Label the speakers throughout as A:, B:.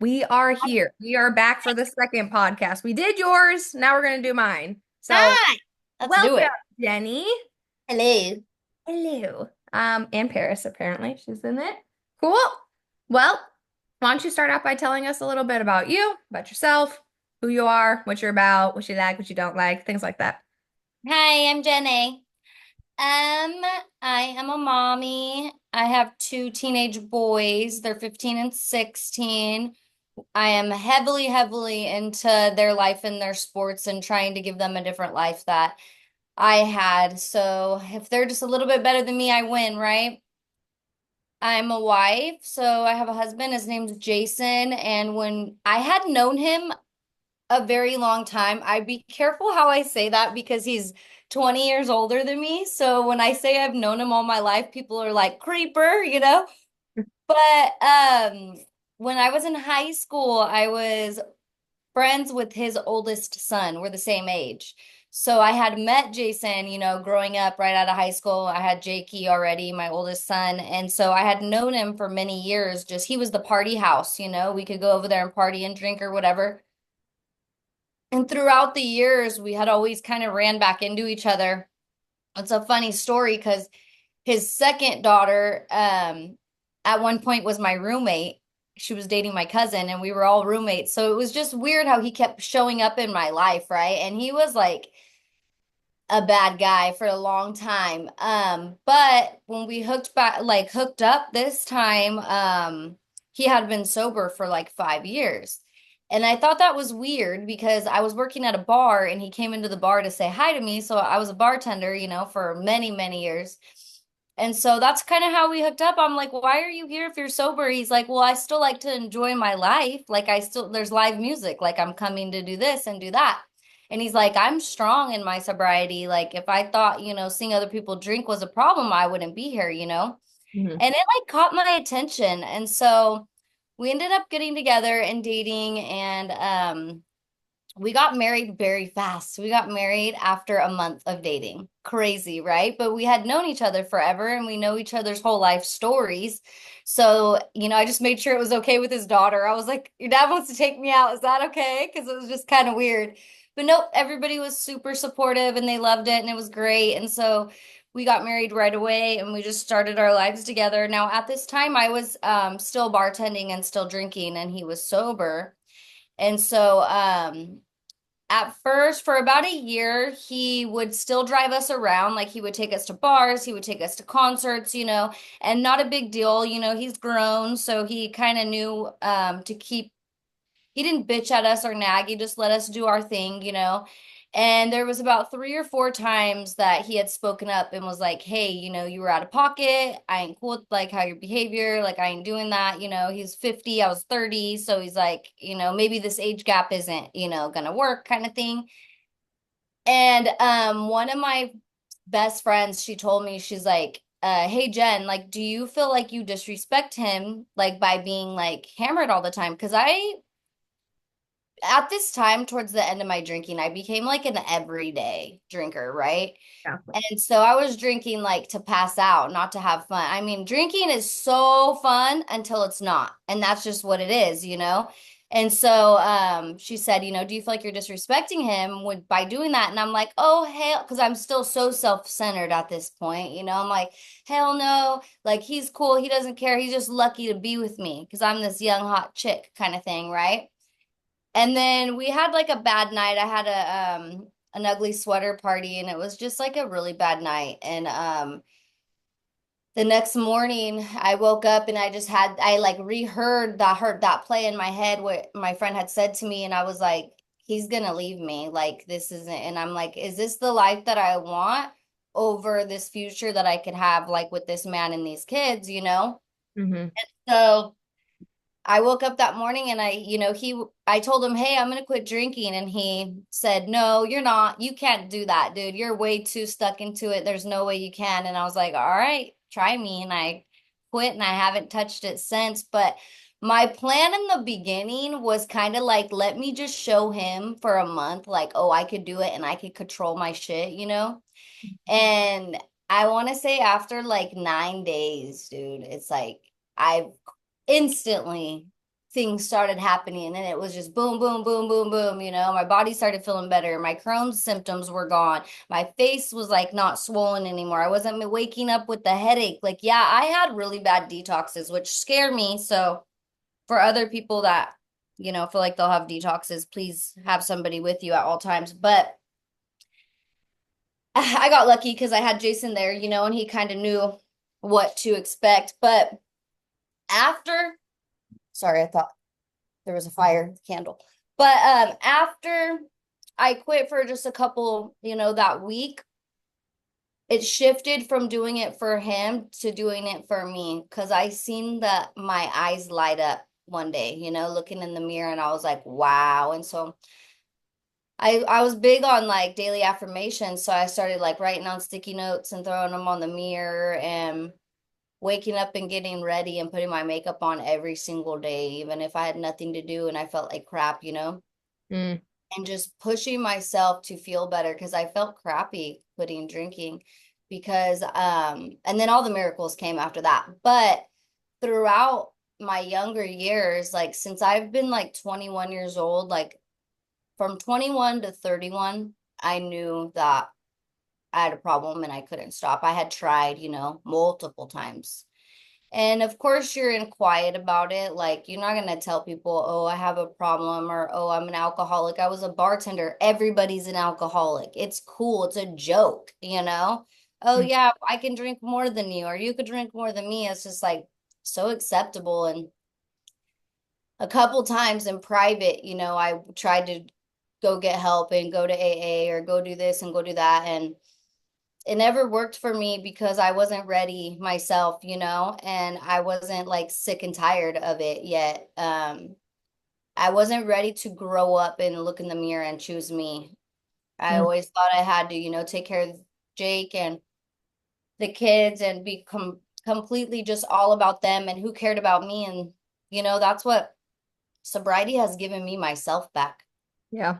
A: We are here. We are back for the second podcast. We did yours. Now we're going to do mine. So,
B: Hi, let's do
A: welcome,
B: it.
A: Jenny.
B: Hello.
A: Hello. And Paris, apparently. She's in it. Cool. Well, why don't you start out by telling us a little bit about you, about yourself, who you are, what you're about, what you like, what you don't like, things like that.
B: Hi, I'm Jenny. I am a mommy. I have two teenage boys. They're 15 and 16. I am heavily into their life and their sports and trying to give them a different life that I had. So if they're just a little bit better than me, I win, right? I'm a wife, so I have a husband. His name's Jason, and when I had known him a very long time. I'd be careful how I say that because he's 20 years older than me. So when I say I've known him all my life, people are like, creeper, you know? But when I was in high school, I was friends with his oldest son. We're the same age. So I had met Jason, growing up right out of high school. I had Jakey already, my oldest son. And so I had known him for many years. Just he was the party house, we could go over there and party and drink or whatever. And throughout the years, we had always kind of ran back into each other. It's a funny story because his second daughter, at one point was my roommate. She was dating my cousin, and we were all roommates. So it was just weird how he kept showing up in my life, right? And he was like a bad guy for a long time. But when we hooked up this time, he had been sober for like 5 years. And I thought that was weird because I was working at a bar and he came into the bar to say hi to me. So I was a bartender, for many years. And so that's kind of how we hooked up. I'm like, why are you here if you're sober? He's like, well, I still like to enjoy my life. Like, there's live music. Like, I'm coming to do this and do that. And he's like, I'm strong in my sobriety. Like, if I thought, seeing other people drink was a problem, I wouldn't be here.
A: Mhm.
B: And it like caught my attention. And so we ended up getting together and dating. And we got married very fast. We got married after a month of dating. Crazy, right? But we had known each other forever and we know each other's whole life stories. So, I just made sure it was okay with his daughter. I was like, your dad wants to take me out. Is that okay? Because it was just kind of weird. But nope, everybody was super supportive and they loved it and it was great. And so we got married right away and we just started our lives together. Now, at this time, I was still bartending and still drinking, and he was sober. And so, at first, for about a year, he would still drive us around. Like he would take us to bars, he would take us to concerts, and not a big deal. He's grown, so he kind of knew he didn't bitch at us or nag. He just let us do our thing. And there was about 3 or 4 times that he had spoken up and was like, hey, you were out of pocket. I ain't cool with like how your behavior, like I ain't doing that. He's 50, I was 30. So he's like, maybe this age gap isn't, gonna work kind of thing. And one of my best friends, she told me, she's like, hey Jen, like, do you feel like you disrespect him like by being like hammered all the time? Because I at this time towards the end of my drinking, I became like an everyday drinker, right?
A: Yeah.
B: And so I was drinking like to pass out, not to have fun. I mean, drinking is so fun until it's not. And that's just what it is. And so she said, do you feel like you're disrespecting him by doing that? And I'm like, oh, hell, because I'm still so self-centered at this point. I'm like, hell no, like he's cool. He doesn't care. He's just lucky to be with me because I'm this young, hot chick kind of thing, right? And then we had like a bad night. I had an ugly sweater party and it was just like a really bad night. And the next morning I woke up and I like reheard that play in my head what my friend had said to me, and I was like, he's gonna leave me. Like this isn't, and I'm like, is this the life that I want over this future that I could have like with this man and these kids?
A: Hmm.
B: So I woke up that morning and I told him, "Hey, I'm going to quit drinking." And he said, "No, you're not. You can't do that, dude. You're way too stuck into it. There's no way you can." And I was like, "All right, try me." And I quit and I haven't touched it since. But my plan in the beginning was kind of like, let me just show him for a month, like, oh, I could do it and I could control my shit. And I want to say after like 9 days, dude, it's like I've instantly. things started happening, and it was just boom, boom, boom, boom, boom. My body started feeling better. My Crohn's symptoms were gone. My face was like not swollen anymore. I wasn't waking up with the headache. Like, yeah, I had really bad detoxes, which scared me. So for other people that, feel like they'll have detoxes, please have somebody with you at all times. But I got lucky because I had Jason there, and he kind of knew what to expect. But after, sorry, I thought there was a fire candle. But after I quit for just a couple, that week, it shifted from doing it for him to doing it for me because I seen that my eyes light up one day, looking in the mirror, and I was like, wow. And so I was big on like daily affirmations, so I started like writing on sticky notes and throwing them on the mirror and waking up and getting ready and putting my makeup on every single day, even if I had nothing to do and I felt like crap.
A: Mm.
B: And just pushing myself to feel better because I felt crappy quitting drinking because and then all the miracles came after that. But throughout my younger years, like since I've been like 21 years old, like from 21 to 31, I knew that I had a problem and I couldn't stop. I had tried, multiple times. And of course, you're in quiet about it. Like, you're not going to tell people, oh, I have a problem or, oh, I'm an alcoholic. I was a bartender. Everybody's an alcoholic. It's cool. It's a joke. Oh,
A: Mm.
B: yeah, I can drink more than you or you could drink more than me. It's just like so acceptable. And a couple times in private, I tried to go get help and go to AA or go do this and go do that. And it never worked for me because I wasn't ready myself, and I wasn't like sick and tired of it yet. I wasn't ready to grow up and look in the mirror and choose me. I
A: Mm.
B: always thought I had to, take care of Jake and the kids and be completely just all about them and who cared about me. And, that's what sobriety has given me myself back.
A: Yeah.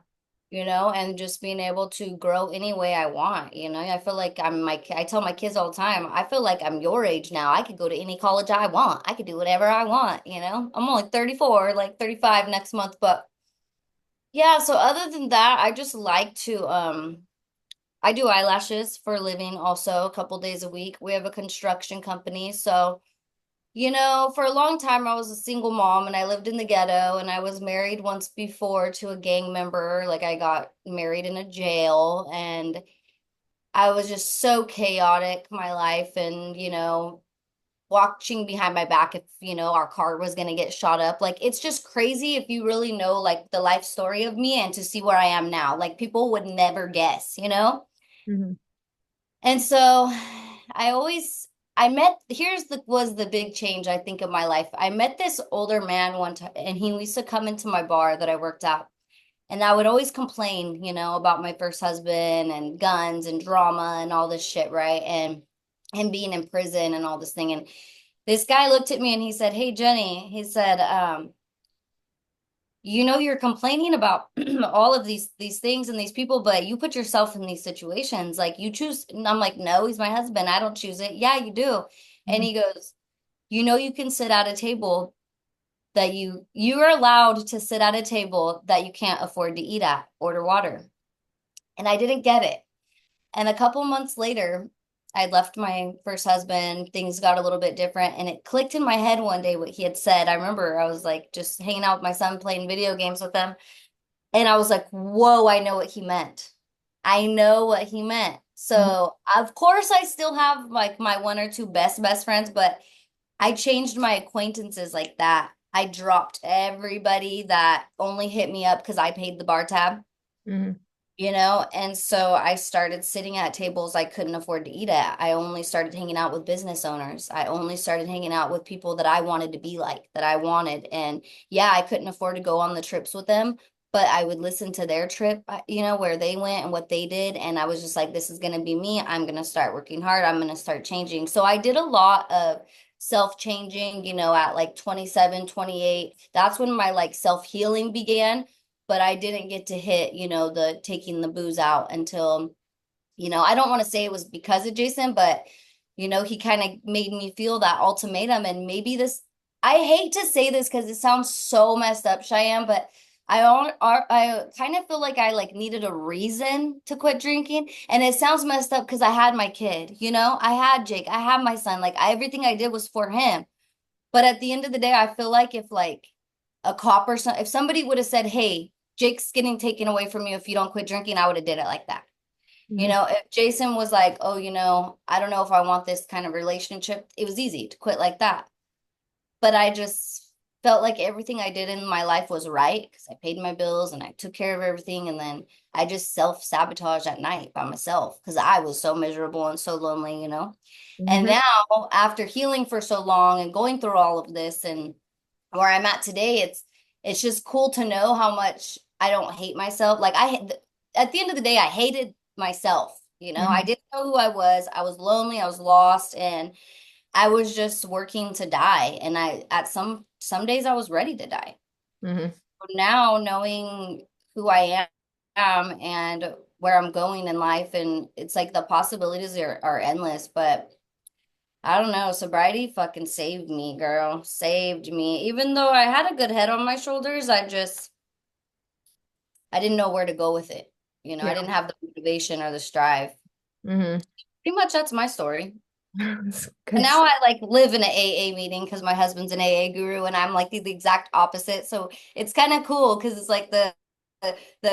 B: And just being able to grow any way I want. I feel like I tell my kids all the time, I feel like I'm your age now. I could go to any college I want. I could do whatever I want. I'm only 34, like 35 next month, but yeah, so other than that, I just like to I do eyelashes for a living also a couple days a week. We have a construction company, so for a long time, I was a single mom and I lived in the ghetto and I was married once before to a gang member. Like I got married in a jail and I was just so chaotic, my life, and, watching behind my back if, our car was going to get shot up. Like it's just crazy if you really know like the life story of me and to see where I am now. Like people would never guess.
A: Mhm.
B: And so I always I met here's the was the big change I think of my life. I met this older man one time and he used to come into my bar that I worked at. And I would always complain, about my first husband and guns and drama and all this shit, right? And him being in prison and all this thing. And this guy looked at me and he said, "Hey Jenny," he said, you're complaining about all of these things and these people, but you put yourself in these situations. Like you choose, and I'm like, no, he's my husband. I don't choose it. Yeah, you do. And
A: Mhm.
B: he goes, you can sit at a table that you are allowed to sit at a table that you can't afford to eat at, order water. And I didn't get it. And a couple months later, I left my first husband. Things got a little bit different. And it clicked in my head one day what he had said. I remember I was like just hanging out with my son, playing video games with him. And I was like, whoa, I know what he meant. I know what he meant.
A: Mhm.
B: So, of course, I still have like my one or two best friends, but I changed my acquaintances like that. I dropped everybody that only hit me up because I paid the bar tab.
A: Mhm.
B: And so I started sitting at tables I couldn't afford to eat at. I only started hanging out with business owners. I only started hanging out with people that I wanted to be like, that I wanted. And yeah, I couldn't afford to go on the trips with them, but I would listen to their trip, where they went and what they did. And I was just like, this is going to be me. I'm going to start working hard. I'm going to start changing. So I did a lot of self-changing, at like 27, 28. That's when my like self-healing began, but I didn't get to hit, the taking the booze out until, I don't want to say it was because of Jason, but he kind of made me feel that ultimatum and maybe this I hate to say this because it sounds so messed up, Cheyenne, but I kind of feel like I like needed a reason to quit drinking, and it sounds messed up because I had my kid, you know, I had Jake, I had my son, like everything I did was for him. But at the end of the day, I feel like if like a cop or some, if somebody would have said, "Hey, Jake's getting taken away from you if you don't quit drinking," I would have did it like that. You
A: Mhm.
B: know, if Jason was like, "Oh, you know, I don't know if I want this kind of relationship," it was easy to quit like that. But I just felt like everything I did in my life was right because I paid my bills and I took care of everything. And then I just self-sabotage at night by myself because I was so miserable and so lonely, you know? And
A: Mhm.
B: now, after healing for so long and going through all of this and where I'm at today, it's just cool to know how much I don't hate myself. Like at the end of the day, I hated myself. You know, I
A: Mhm.
B: didn't know who I was. I was lonely. I was lost, and I was just working to die. And I at some days I was ready to die.
A: Mhm.
B: But now knowing who I am and where I'm going in life, and it's like the possibilities are endless. But I don't know, sobriety fucking saved me, girl. Saved me. Even though I had a good head on my shoulders, I didn't know where to go with it. You know, I
A: Yeah.
B: didn't have the motivation or the strive.
A: Mhm.
B: Pretty much that's my story.
A: It's
B: And
A: good.
B: now I like live in an AA meeting because my husband's an AA guru and I'm like the exact opposite. So it's kind of cool because it's like the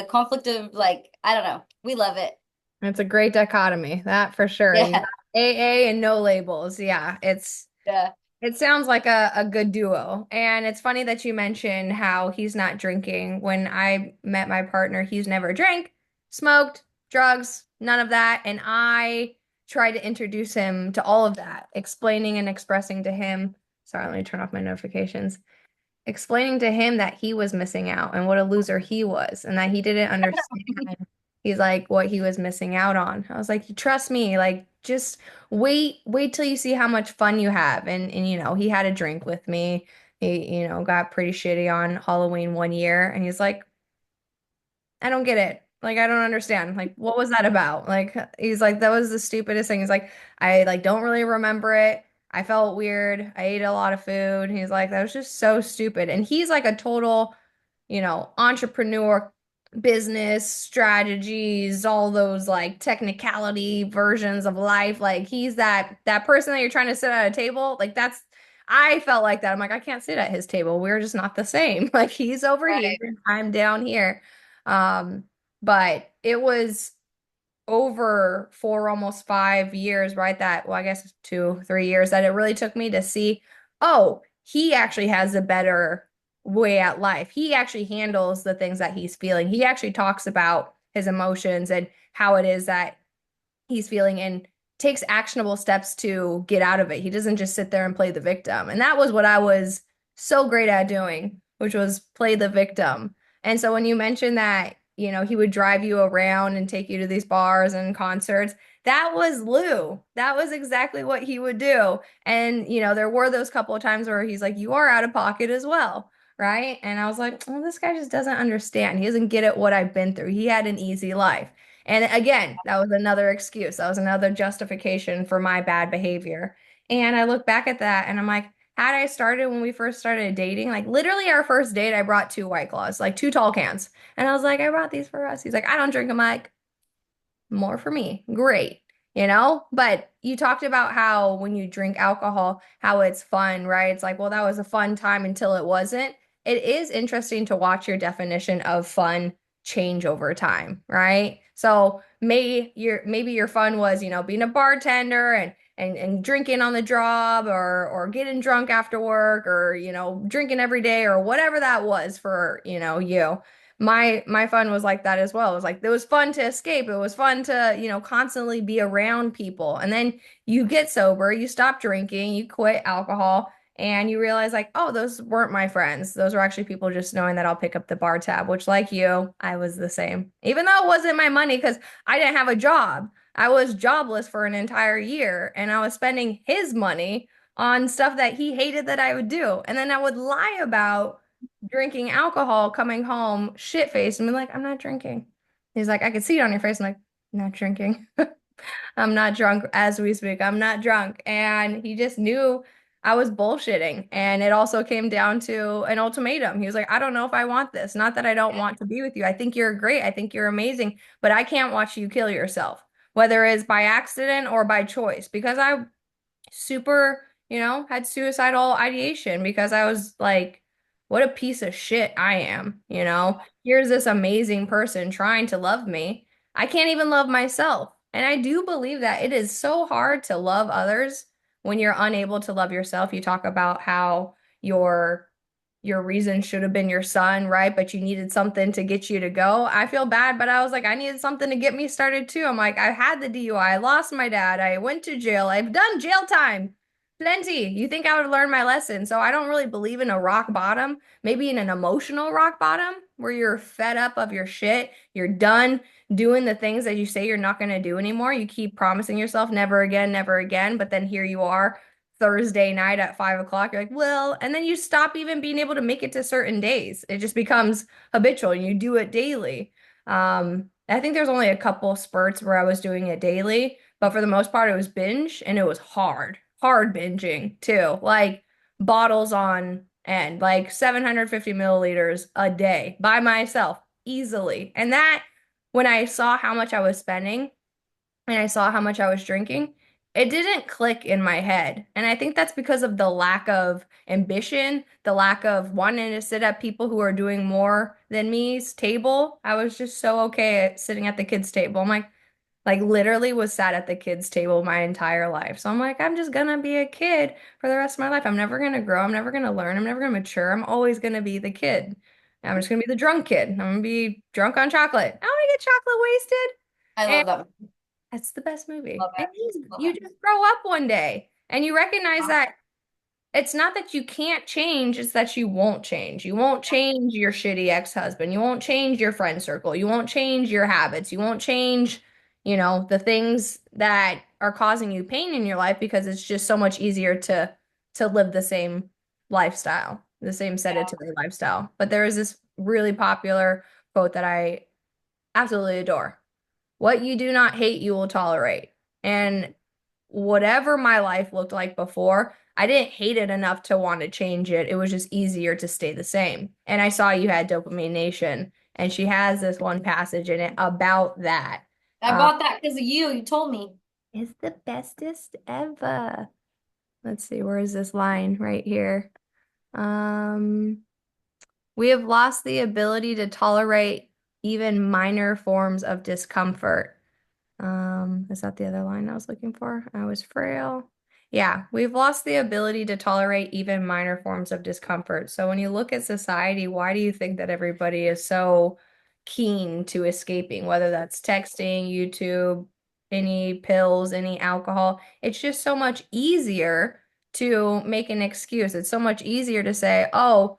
B: conflict of like, I don't know. We love it.
A: It's a great dichotomy, that for sure. You got
B: Yeah.
A: AA and no labels. Yeah,
B: Yeah.
A: it sounds like a good duo. And it's funny that you mentioned how he's not drinking. When I met my partner, he's never drank, smoked, drugs, none of that. And I tried to introduce him to all of that, explaining and expressing to him. Sorry, let me turn off my notifications, explaining to him that he was missing out and what a loser he was and that he didn't understand. He's like what he was missing out on. I was like, trust me, like just wait till you see how much fun you have. And he had a drink with me. He, got pretty shitty on Halloween one year and he's like, I don't get it. Like, I don't understand. Like, what was that about? Like, he's like, that was the stupidest thing. He's like, I like don't really remember it. I felt weird. I ate a lot of food. He's like, that was just so stupid. And he's like a total, entrepreneur, business strategies, all those like technicality versions of life. Like he's that person that you're trying to sit at a table. Like I felt like that. I'm like, I can't sit at his table. We're just not the same. Like he's over here,
B: Right.
A: I'm down here. Um, but it was over for almost 5 years, right? That, well, I guess 2, 3 years that it really took me to see, oh, he actually has a better way at life. He actually handles the things that he's feeling. He actually talks about his emotions and how it is that he's feeling and takes actionable steps to get out of it. He doesn't just sit there and play the victim. And that was what I was so great at doing, which was play the victim. And so when you mentioned that, he would drive you around and take you to these bars and concerts, that was Lou. That was exactly what he would do. And, there were those couple of times where he's like, you are out of pocket as well. Right. And I was like, well, this guy just doesn't understand. He doesn't get it what I've been through. He had an easy life. And again, that was another excuse. That was another justification for my bad behavior. And I look back at that and I'm like, had I started when we first started dating, like literally our first date, I brought two White Claws, like two tall cans. And I was like, I brought these for us. He's like, I don't drink them. I'm like, more for me. Great. But you talked about how when you drink alcohol, how it's fun, right? It's like, well, that was a fun time until it wasn't. It is interesting to watch your definition of fun change over time, right? So maybe your fun was, being a bartender and drinking on the job or getting drunk after work or, drinking every day or whatever that was for, you. My fun was like that as well. It was like it was fun to escape. It was fun to, constantly be around people. And then you get sober, you stop drinking, you quit alcohol, and you realize like, oh, those weren't my friends. Those were actually people just knowing that I'll pick up the bar tab, which like you, I was the same. Even though it wasn't my money because I didn't have a job. I was jobless for an entire year and I was spending his money on stuff that he hated that I would do. And then I would lie about drinking alcohol, coming home shit faced, and be like, I'm not drinking. He's like, I can see it on your face. I'm like, not drinking. I'm not drunk as we speak. I'm not drunk. And he just knew I was bullshitting. And it also came down to an ultimatum. He was like, I don't know if I want this. Not that I don't want to be with you. I think you're great. I think you're amazing, but I can't watch you kill yourself, whether it's by accident or by choice, because I super, had suicidal ideation because I was like, what a piece of shit I am, you know? Here's this amazing person trying to love me. I can't even love myself. And I do believe that it is so hard to love others when you're unable to love yourself. You talk about how your your reason should have been your son, right? But you needed something to get you to go. I feel bad, but I was like, I needed something to get me started too. I'm like, I had the DUI, I lost my dad, I went to jail, I've done jail time. Plenty. You think I would learn my lesson? So I don't really believe in a rock bottom, maybe in an emotional rock bottom where you're fed up of your shit, you're done doing the things that you say you're not going to do anymore. You keep promising yourself never again, but then here you are Thursday night at 5 o'clock. You're like, well, and then you stop even being able to make it to certain days. It just becomes habitual and you do it daily. I think there's only a couple spurts where I was doing it daily, but for the most part, it was binge and it was hard binging too. Like bottles on end, like 750 milliliters a day by myself easily. And that, when I saw how much I was spending, and I saw how much I was drinking, it didn't click in my head. And I think that's because of the lack of ambition, the lack of wanting to sit at people who are doing more than me's table. I was just so okay at sitting at the kids' table. I'm like literally was sat at the kids' table my entire life. So I'm like, I'm just gonna be a kid for the rest of my life. I'm never gonna grow. I'm never gonna learn. I'm never gonna mature. I'm always gonna be the kid. I'm just gonna be the drunk kid. I'm gonna be drunk on chocolate. I want to get chocolate
B: I
A: wasted.
B: love that.
A: It's the best movie.
B: Love
A: And
B: it. Love
A: you just grow up one day and you recognize
B: it.
A: that it's not that you can't change, it's that you won't change. You won't change your shitty ex-husband. You won't change your friend circle. You won't change your habits. You won't change, the things that are causing you pain in your life because it's just so much easier to live the same lifestyle, the same sedentary lifestyle. But there is this really popular quote that I absolutely adore. What you do not hate, you will tolerate. And whatever my life looked like before, I didn't hate it enough to want to change it. It was just easier to stay the same. And I saw you had Dopamine Nation, and she has this one passage in it about that.
B: I
A: Um,
B: bought that because of you. You told me.
A: it's the bestest ever. Let's see, where is this line? Right here. Um, we have lost the ability to tolerate even minor forms of discomfort. Is that the other line I was looking for? I was frail. Yeah, we've lost the ability to tolerate even minor forms of discomfort. So when you look at society, why do you think that everybody is so keen to escaping, whether that's texting, YouTube, any pills, any alcohol? It's just so much easier to make an excuse. It's so much easier to say, oh,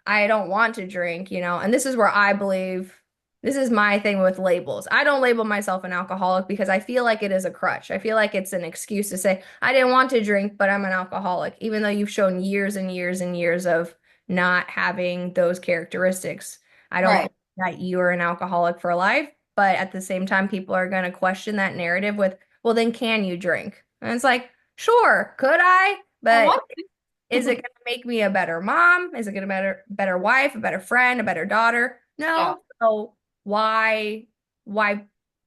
A: I don't want to drink, and this is where I believe this is my thing with labels. I don't label myself an alcoholic because I feel like it is a crutch. I feel like it's an excuse to say, I didn't want to drink, but I'm an alcoholic, even though you've shown years and years and years of not having those characteristics. I don't
B: Right.
A: believe that you are an alcoholic for life, but at the same time, people are going to question that narrative with, well, then can you drink? And it's like, sure, could I?
B: I
A: But
B: want
A: is it
B: to.
A: going to make me a better mom? Is it going to better wife, a better friend, a better daughter?
B: Yeah.
A: No. So why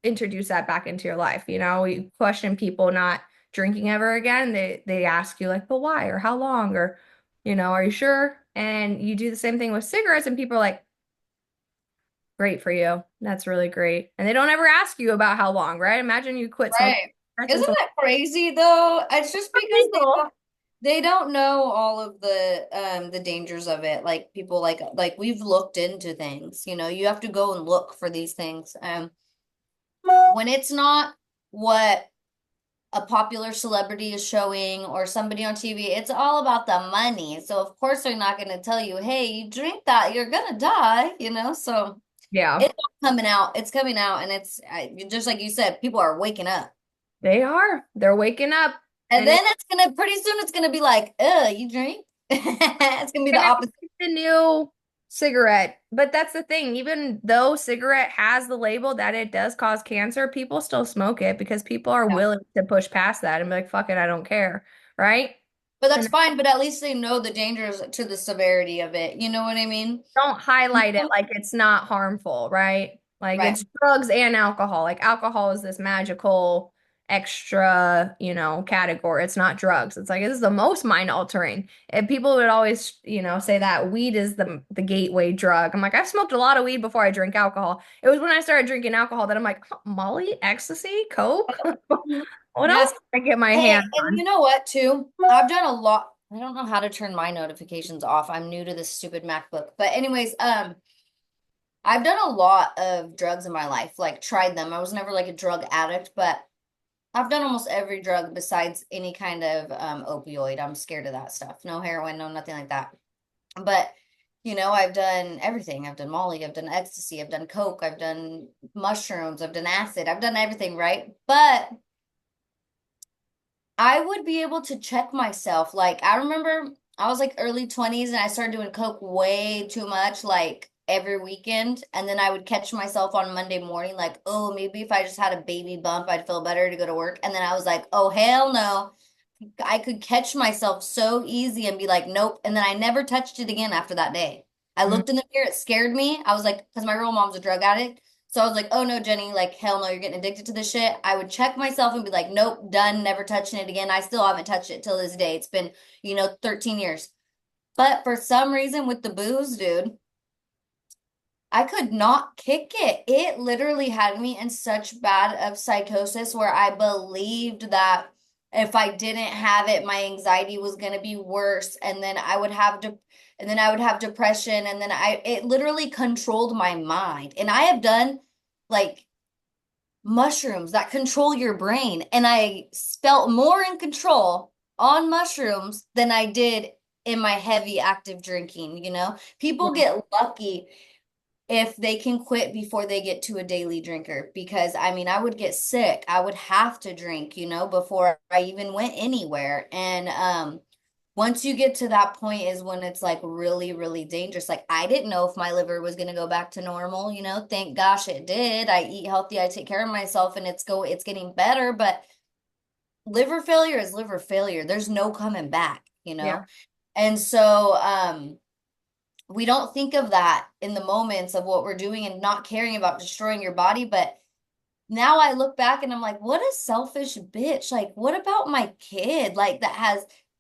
A: introduce that back into your life? You question people not drinking ever again. They ask you like, but why or how long or are you sure? And you do the same thing with cigarettes, and people are like, great for you. That's really great. And they don't ever ask you about how long, right? Imagine you quit smoking
B: Right.
A: cigarettes and
B: Isn't
A: someone
B: that crazy though? It's just because
A: legal.
B: they don't know all of the dangers of it. Like people like we've looked into things, you have to go and look for these things. When it's not what a popular celebrity is showing or somebody on TV, it's all about the money. So of course they're not going to tell you, "Hey, you drink that, you're gonna die." So
A: Yeah,
B: it's all coming out. It's coming out, and it's just like you said, people are waking up.
A: they are. They're waking up.
B: And
A: And
B: then it's gonna pretty soon it's gonna be like, you drink? It's gonna be the
A: gonna
B: opposite.
A: be the new cigarette. But that's the thing, even though cigarette has the label that it does cause cancer, people still smoke it because people are
B: Yeah.
A: willing to push past that and be like, fuck it, I don't care. Right?
B: But
A: And
B: that's fine, but at least they know the dangers to the severity of it. You know what I mean?
A: don't highlight it like it's not harmful, right? Like
B: Right.
A: it's drugs and alcohol. Like alcohol is this magical extra, category. It's not drugs. It's like this is the most mind altering. And people would always, say that weed is the gateway drug. I'm like, I've smoked a lot of weed before I drink alcohol. It was when I started drinking alcohol that I'm like, huh, Molly, ecstasy, Coke.
B: Mhm.
A: What else
B: Yes.
A: can I get my
B: Hey,
A: hand
B: and
A: on?
B: you know what, too? I've done a lot. I don't know how to turn my notifications off. I'm new to this stupid MacBook. But anyways, I've done a lot of drugs in my life, like tried them. I was never like a drug addict, but I've done almost every drug besides any kind of opioid. I'm scared of that stuff. No heroin, no nothing like that. But I've done everything. I've done Molly, I've done ecstasy, I've done coke, I've done mushrooms, I've done acid, I've done everything, right? But I would be able to check myself. Like, I remember I was like early 20s and I started doing coke way too much, like every weekend. And then I would catch myself on Monday morning, like, oh, maybe if I just had a baby bump, I'd feel better to go to work. And then I was like, oh, hell no. I could catch myself so easy and be like, nope. And then I never touched it again after that day. I
A: Mm,
B: looked in the mirror, it scared me. I was like, because my real mom's a drug addict. So I was like, oh no, Jenny, like, hell no, you're getting addicted to this shit. I would check myself and be like, nope, done, never touching it again. I still haven't touched it till this day. It's been, 13 years. But for some reason with the booze, dude, I could not kick it. It literally had me in such bad of psychosis where I believed that if I didn't have it, my anxiety was going to be worse, and then I would have depression, and then it literally controlled my mind. And I have done like mushrooms that control your brain, and I felt more in control on mushrooms than I did in my heavy active drinking, People
A: yeah,
B: get lucky if they can quit before they get to a daily drinker, because I mean I would get sick. I would have to drink, before I even went anywhere. And once you get to that point is when it's like really, really dangerous. Like I didn't know if my liver was going to go back to normal, Thank gosh it did. I eat healthy, I take care of myself, and it's getting better, but liver failure is liver failure. There's no coming back.
A: yeah.
B: And so we don't think of that in the moments of what we're doing and not caring about destroying your body. But now I look back and I'm like, what a selfish bitch. Like, what about my kid? Like,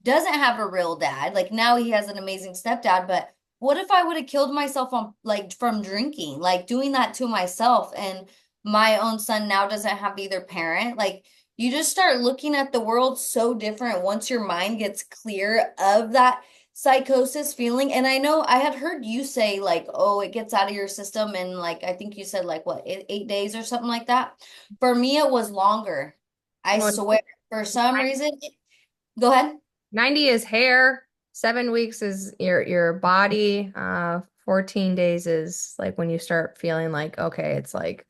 B: doesn't have a real dad. Like, now he has an amazing stepdad. But what if I would have killed myself from drinking, like doing that to myself? And my own son now doesn't have either parent. Like, you just start looking at the world so different once your mind gets clear of that psychosis feeling. And I know I had heard you say, like, oh, it gets out of your system. And like, I think you said, like, what, 8 days or something like that. For me, it was longer. I
A: Well,
B: swear, for some reason. Go ahead.
A: 90 is hair, 7 weeks is your body, 14 days is like when you start feeling like, okay, it's like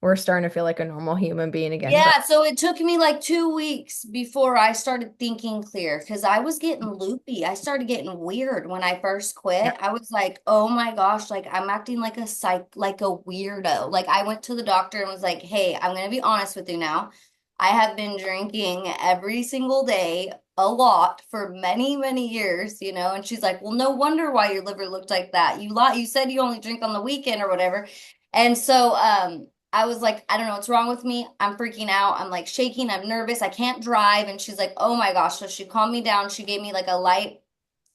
A: we're starting to feel like a normal human being again. So
B: Yeah, so it took me like 2 weeks before I started thinking clear because I was getting loopy. I started getting weird when I first
A: yeah.
B: quit. I was like, oh my gosh, like I'm acting like like a weirdo. Like I went to the doctor and was like, hey, I'm gonna be honest with you now. I have been drinking every single day a lot for many, many years, and she's like, well, no wonder why your liver looked like that. You said you only drink on the weekend or whatever. And so I was like, I don't know what's wrong with me. I'm freaking out. I'm like shaking. I'm nervous. I can't drive. And she's like, oh my gosh. So she calmed me down. She gave me like a light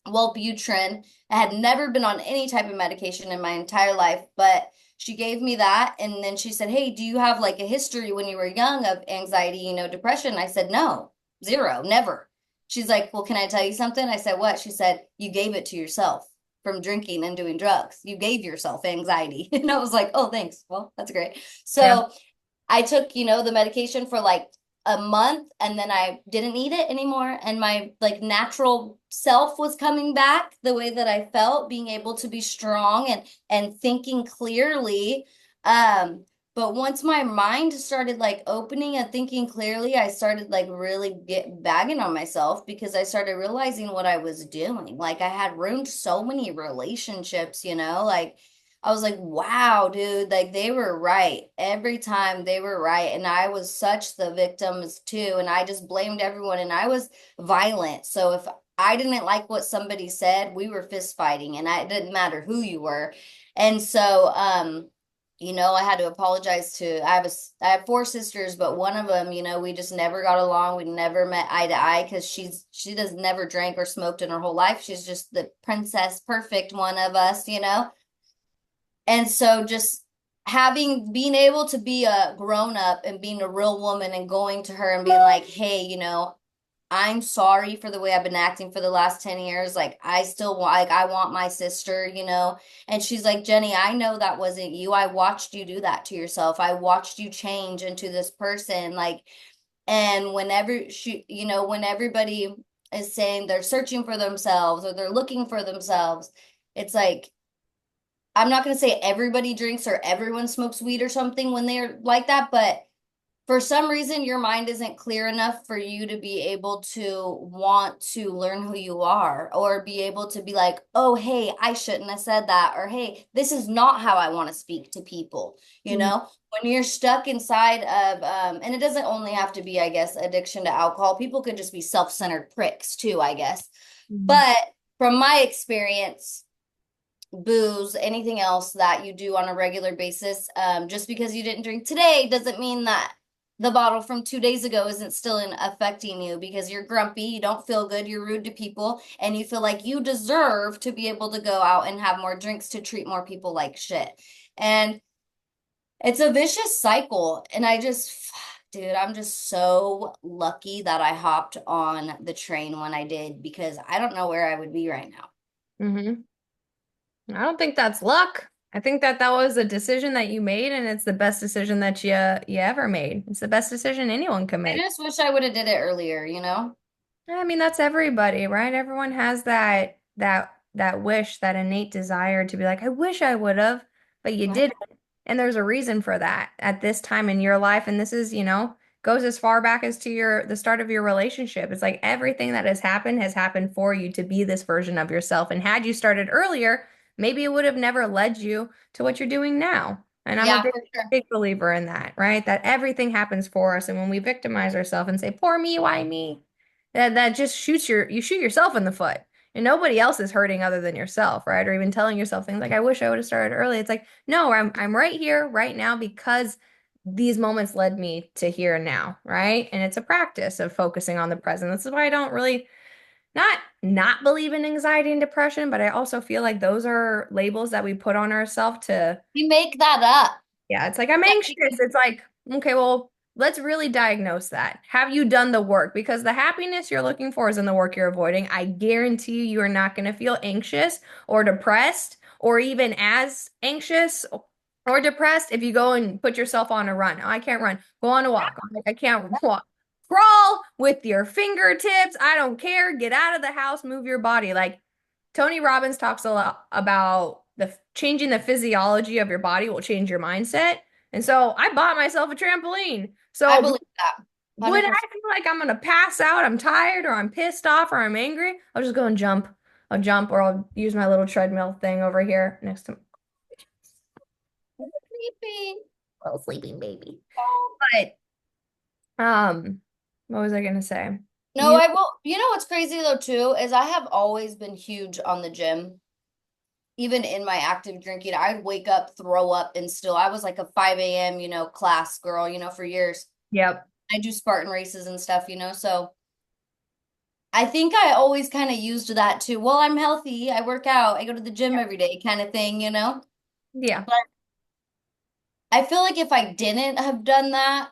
B: Wellbutrin. I had never been on any type of medication in my entire life, but she gave me that. And then she said, hey, do you have like a history when you were young of anxiety, depression? I said, no, zero, never. She's like, well, can I tell you something? I said, what? She said, you gave it to yourself from drinking and doing drugs. You gave yourself anxiety. And I was like, oh, thanks. Well, that's great.
A: Yeah.
B: So I took, the medication for like a month, and then I didn't need it anymore. And my like natural self was coming back, the way that I felt, being able to be strong and thinking clearly. But once my mind started like opening and thinking clearly, I started like really get bagging on myself because I started realizing what I was doing. Like I had ruined so many relationships, like I was like, wow, dude, like they were right. Every time they were right. And I was such the victims too. And I just blamed everyone, and I was violent. So if I didn't like what somebody said, we were fist fighting, and it didn't matter who you were. And so, I had to apologize to. I have four sisters, but one of them, we just never got along. We never met eye to eye because she does never drank or smoked in her whole life. She's just the princess, perfect one of us. And so just being able to be a grown up and being a real woman and going to her and being like, hey, I'm sorry for the way I've been acting for the last 10 years. Like, I want my sister. And she's like, Jenny, I know that wasn't you. I watched you do that to yourself. I watched you change into this person. Like, and when everybody is saying they're searching for themselves or they're looking for themselves, it's like, I'm not going to say everybody drinks or everyone smokes weed or something when they're like that, but for some reason your mind isn't clear enough for you to be able to want to learn who you are or be able to be like, oh, hey, I shouldn't have said that, or hey, this is not how I want to speak to people. When you're stuck inside of and it doesn't only have to be, I guess, addiction to alcohol. People could just be self-centered pricks too, I guess.
A: Mhm.
B: But from my experience, booze, anything else that you do on a regular basis, just because you didn't drink today doesn't mean that the bottle from 2 days ago isn't still affecting you because you're grumpy, you don't feel good, you're rude to people, and you feel like you deserve to be able to go out and have more drinks to treat more people like shit. And it's a vicious cycle. And dude, I'm just so lucky that I hopped on the train when I did because I don't know where I would be right now.
A: Mhm. I don't think that's luck. I think that that was a decision that you made, and it's the best decision that you ever made. It's the best decision anyone can
B: I
A: make.
B: just wish I would have did it earlier.
A: I mean, that's everybody, right? Everyone has that wish, that innate desire to be like, I wish I would have, but you didn't. And there's a reason for that at this time in your life. And this is, goes as far back as to the start of your relationship. It's like everything that has happened for you to be this version of yourself. And had you started earlier, maybe it would have never led you to what you're doing now. And I'm a
B: Yeah,
A: big,
B: for sure.
A: big believer in that, right? That everything happens for us. And when we victimize ourselves and say, poor me, why me? That just you shoot yourself in the foot. And nobody else is hurting other than yourself, right? Or even telling yourself things like, I wish I would have started early. It's like, no, I'm right here, right now, because these moments led me to here and now, right? And it's a practice of focusing on the present. This is why I don't really not believe in anxiety and depression, but I also feel like those are labels that we put on ourselves to
B: You make that up.
A: yeah, it's like I'm
B: Yeah,
A: anxious. It's like, okay, well, let's really diagnose that. Have you done the work? Because the happiness you're looking for is in the work you're avoiding. I guarantee you, you are not going to feel anxious or depressed or even as anxious or depressed if you go and put yourself on a run. Oh, I can't run. Go on a walk. I'm like, I can't walk. Crawl with your fingertips. I don't care. Get out of the house, move your body. Like Tony Robbins talks a lot about the changing the physiology of your body will change your mindset. And so I bought myself a trampoline.
B: I
A: So
B: believe that.
A: would
B: 100%.
A: I feel like I'm gonna pass out, I'm tired, or I'm pissed off, or I'm angry, I'll just go and jump. I'll jump, or I'll use my little treadmill thing over here next to
B: Sleeping.
A: my little sleeping baby.
B: Oh.
A: But what was I gonna say?
B: No,
A: You,
B: I will. You know what's crazy though too is I have always been huge on the gym. Even in my active drinking, I'd wake up, throw up, and still I was like a 5 a.m., class girl, for years.
A: yep,
B: I do Spartan races and stuff. So I think I always kind of used that too. Well, I'm healthy, I work out, I go to the gym every day kind of thing.
A: yeah,
B: But I feel like if I didn't have done that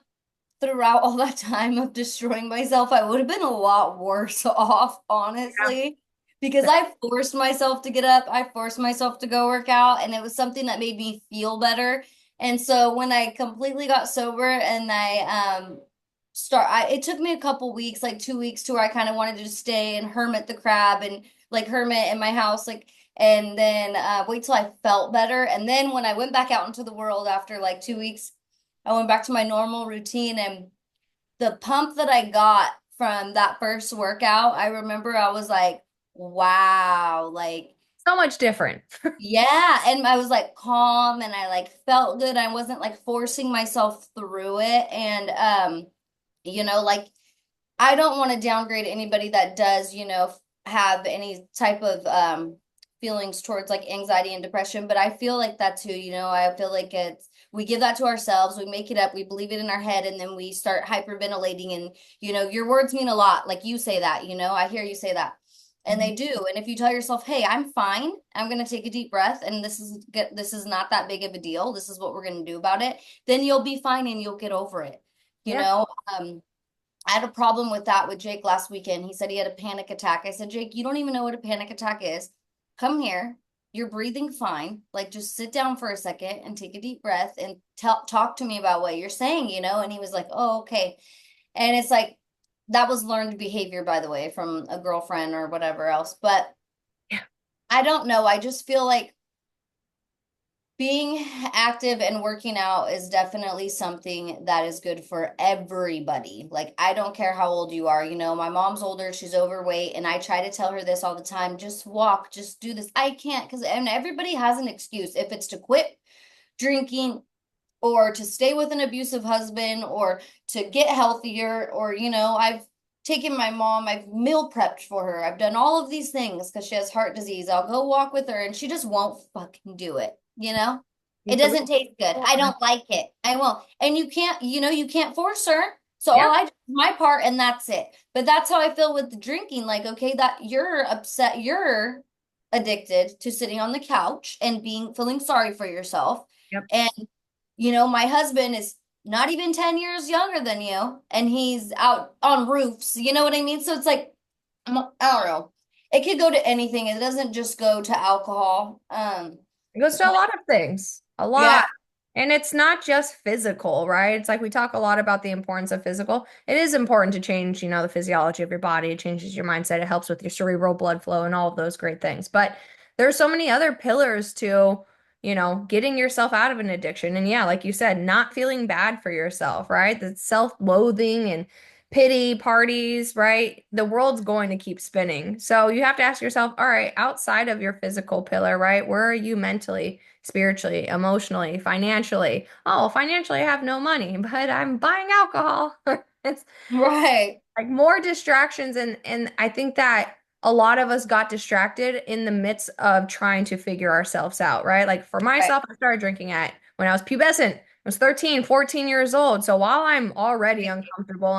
B: throughout all that time of destroying myself, I would have been a lot worse off, honestly, because I forced myself to get up, I forced myself to go work out, and it was something that made me feel better. And so when I completely got sober and it took me a couple weeks, like 2 weeks, to where I kind of wanted to just stay and hermit the crab and like hermit in my house, like, and then wait till I felt better. And then when I went back out into the world after like 2 weeks, I went back to my normal routine, and the pump that I got from that first workout, I remember I was like, wow, like,
A: so much different.
B: yeah. And I was like calm and I like felt good. I wasn't like forcing myself through it. And, like, I don't want to downgrade anybody that does, have any type of feelings towards like anxiety and depression, but I feel like that too, I feel like it's we give that to ourselves, we make it up, we believe it in our head, and then we start hyperventilating. And your words mean a lot. Like you say that, I hear you say that. And
A: Mhm.
B: they do. And if you tell yourself, "Hey, I'm fine. I'm going to take a deep breath and this is not that big of a deal. This is what we're going to do about it." Then you'll be fine and you'll get over it. You
A: Yeah.
B: know, um I had a problem with that with Jake last weekend. He said he had a panic attack. I said, "Jake, you don't even know what a panic attack is. Come here. You're breathing fine. Like, just sit down for a second and take a deep breath and talk to me about what you're saying." And he was like, "Oh, okay." And it's like, that was learned behavior, by the way, from a girlfriend or whatever else. But
A: Yeah.
B: I don't know. I just feel like being active and working out is definitely something that is good for everybody. Like, I don't care how old you are. My mom's older, she's overweight, and I try to tell her this all the time: just walk, just do this. I can't, and everybody has an excuse. If it's to quit drinking, or to stay with an abusive husband, or to get healthier, or, I've taken my mom, I've meal prepped for her, I've done all of these things because she has heart disease. I'll go walk with her and she just won't fucking do it.
A: You
B: It
A: believe
B: doesn't taste good. I
A: it.
B: don't like it. I won't. And you can't force her. So
A: Yeah.
B: all I do is my part and that's it. But that's how I feel with the drinking. Like, okay, that you're upset, you're addicted to sitting on the couch and feeling sorry for yourself.
A: Yep.
B: And my husband is not even 10 years younger than you, and he's out on roofs. You know what I mean? So it's like, I don't know. It could go to anything. It doesn't just go to alcohol.
A: It goes to a lot of things, a lot.
B: Yeah,
A: And it's not just physical, right? It's like we talk a lot about the importance of physical. It is important to change, the physiology of your body. It changes your mindset. It helps with your cerebral blood flow and all of those great things. But there's so many other pillars to, getting yourself out of an addiction. And yeah, like you said, not feeling bad for yourself, right? The self-loathing and pity parties, right? The world's going to keep spinning. So you have to ask yourself, all right, outside of your physical pillar, right? Where are you mentally, spiritually, emotionally, financially? Oh, financially, I have no money, but I'm buying alcohol. It's
B: right,
A: like more distractions, and I think that a lot of us got distracted in the midst of trying to figure ourselves out, right? Like for
B: right.
A: myself, I started drinking at when I was pubescent. I was 13, 14 years old. So while I'm already uncomfortable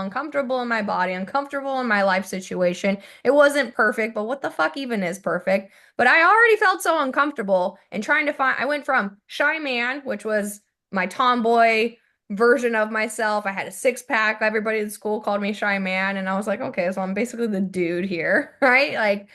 A: in my body, uncomfortable in my life situation, it wasn't perfect, but what the fuck even is perfect? But I already felt so uncomfortable and trying to find, I went from shy man, which was my tomboy version of myself. I had a six pack. Everybody at school called me shy man. And I was like, okay, so I'm basically the dude here, right? Like,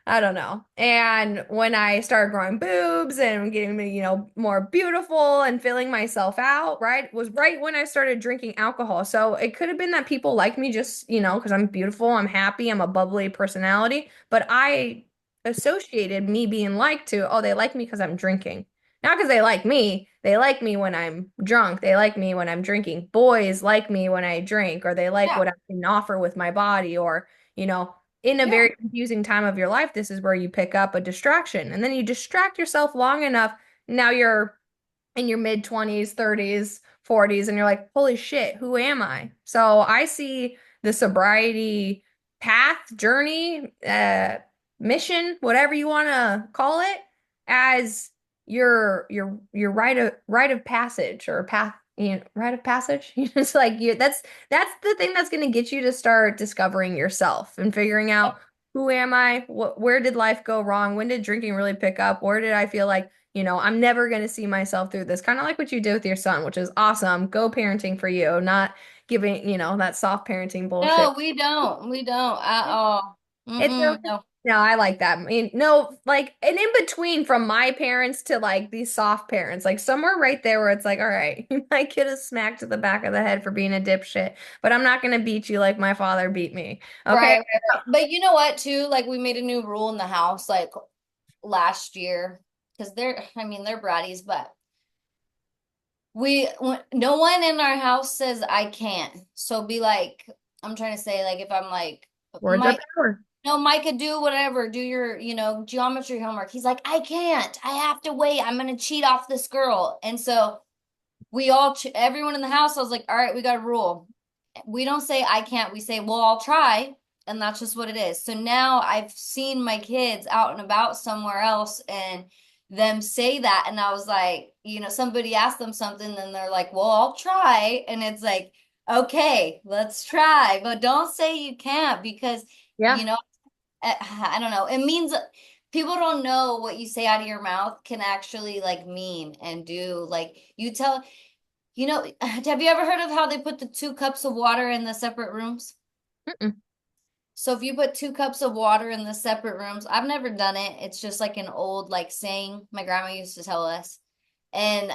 A: I don't know. And when I started growing boobs and getting me, more beautiful and filling myself out, right, was right when I started drinking alcohol. So it could have been that people like me just, because I'm beautiful, I'm happy, I'm a bubbly personality, but I associated me being liked to, oh, they like me because I'm drinking. Not because they like me. They like me when I'm drunk. They like me when I'm drinking. Boys like me when I drink, or they like
B: Yeah,
A: what I can offer with my body, or, you know, in a
B: yeah,
A: very confusing time of your life, this is where you pick up a distraction. And then you distract yourself long enough. Now you're in your mid 20s, 30s, 40s, and you're like, holy shit, who am I? So I see the sobriety path, journey, mission, whatever you want to call it, as your rite of passage or path, rite of passage. It's like that's the thing that's going to get you to start discovering yourself and figuring out who am I? Where did life go wrong? When did drinking really pick up? Where did I feel like I'm never going to see myself through this. Kind of like what you did with your son, which is awesome. Go parenting for you, not giving, that soft parenting bullshit.
B: no, we don't at all.
A: It's
B: Mm-mm,
A: okay.
B: no.
A: No, I like that. I mean, no, like an in between from my parents to like these soft parents, like somewhere right there where it's like, all right, my kid is smacked to the back of the head for being a dipshit, but I'm not going to beat you like my father beat me. Okay.
B: Right. But you know what, too? Like, we made a new rule in the house, like last year, because they're bratties, but no one in our house says I can't. So be like, I'm trying to say, like, if I'm like,
A: Words are
B: Mike,
A: power.
B: no, Micah, do whatever, do your, geometry homework. He's like, I can't. I have to wait. I'm gonna cheat off this girl. And so everyone in the house, I was like, all right, we got a rule. We don't say I can't. We say, well, I'll try. and that's just what it is. So now I've seen my kids out and about somewhere else and them say that, and I was like, somebody asked them something, and they're like, "Well, I'll try," and it's like, okay, let's try, but don't say you can't because you
A: Yeah.
B: know I don't know. It means people don't know what you say out of your mouth can actually like mean and do. Like you tell, have you ever heard of how they put the 2 cups of water in the separate rooms?
A: Mm-mm.
B: So if you put 2 cups of water in the separate rooms, I've never done it. It's just like an old like saying my grandma used to tell us. And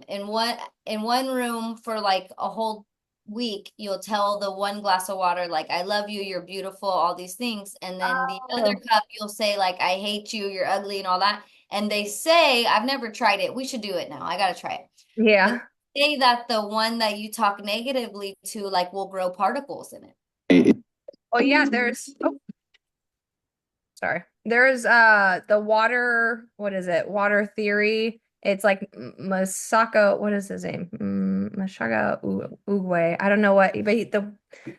B: in one room for like a whole week, you'll tell the one glass of water like I love you, you're beautiful, all these things. And then the other
A: Oh,
B: cup you'll say like I hate you, you're ugly and all that. And they say, I've never tried it. We should do it now. I gotta try it. But
A: yeah.
B: they say that the one that you talk negatively to like will grow particles in it.
A: Well, yeah, sorry. There's the water, what is it? Water theory. It's like Masako, what is his name? Masaka Ugwe. I don't know what, but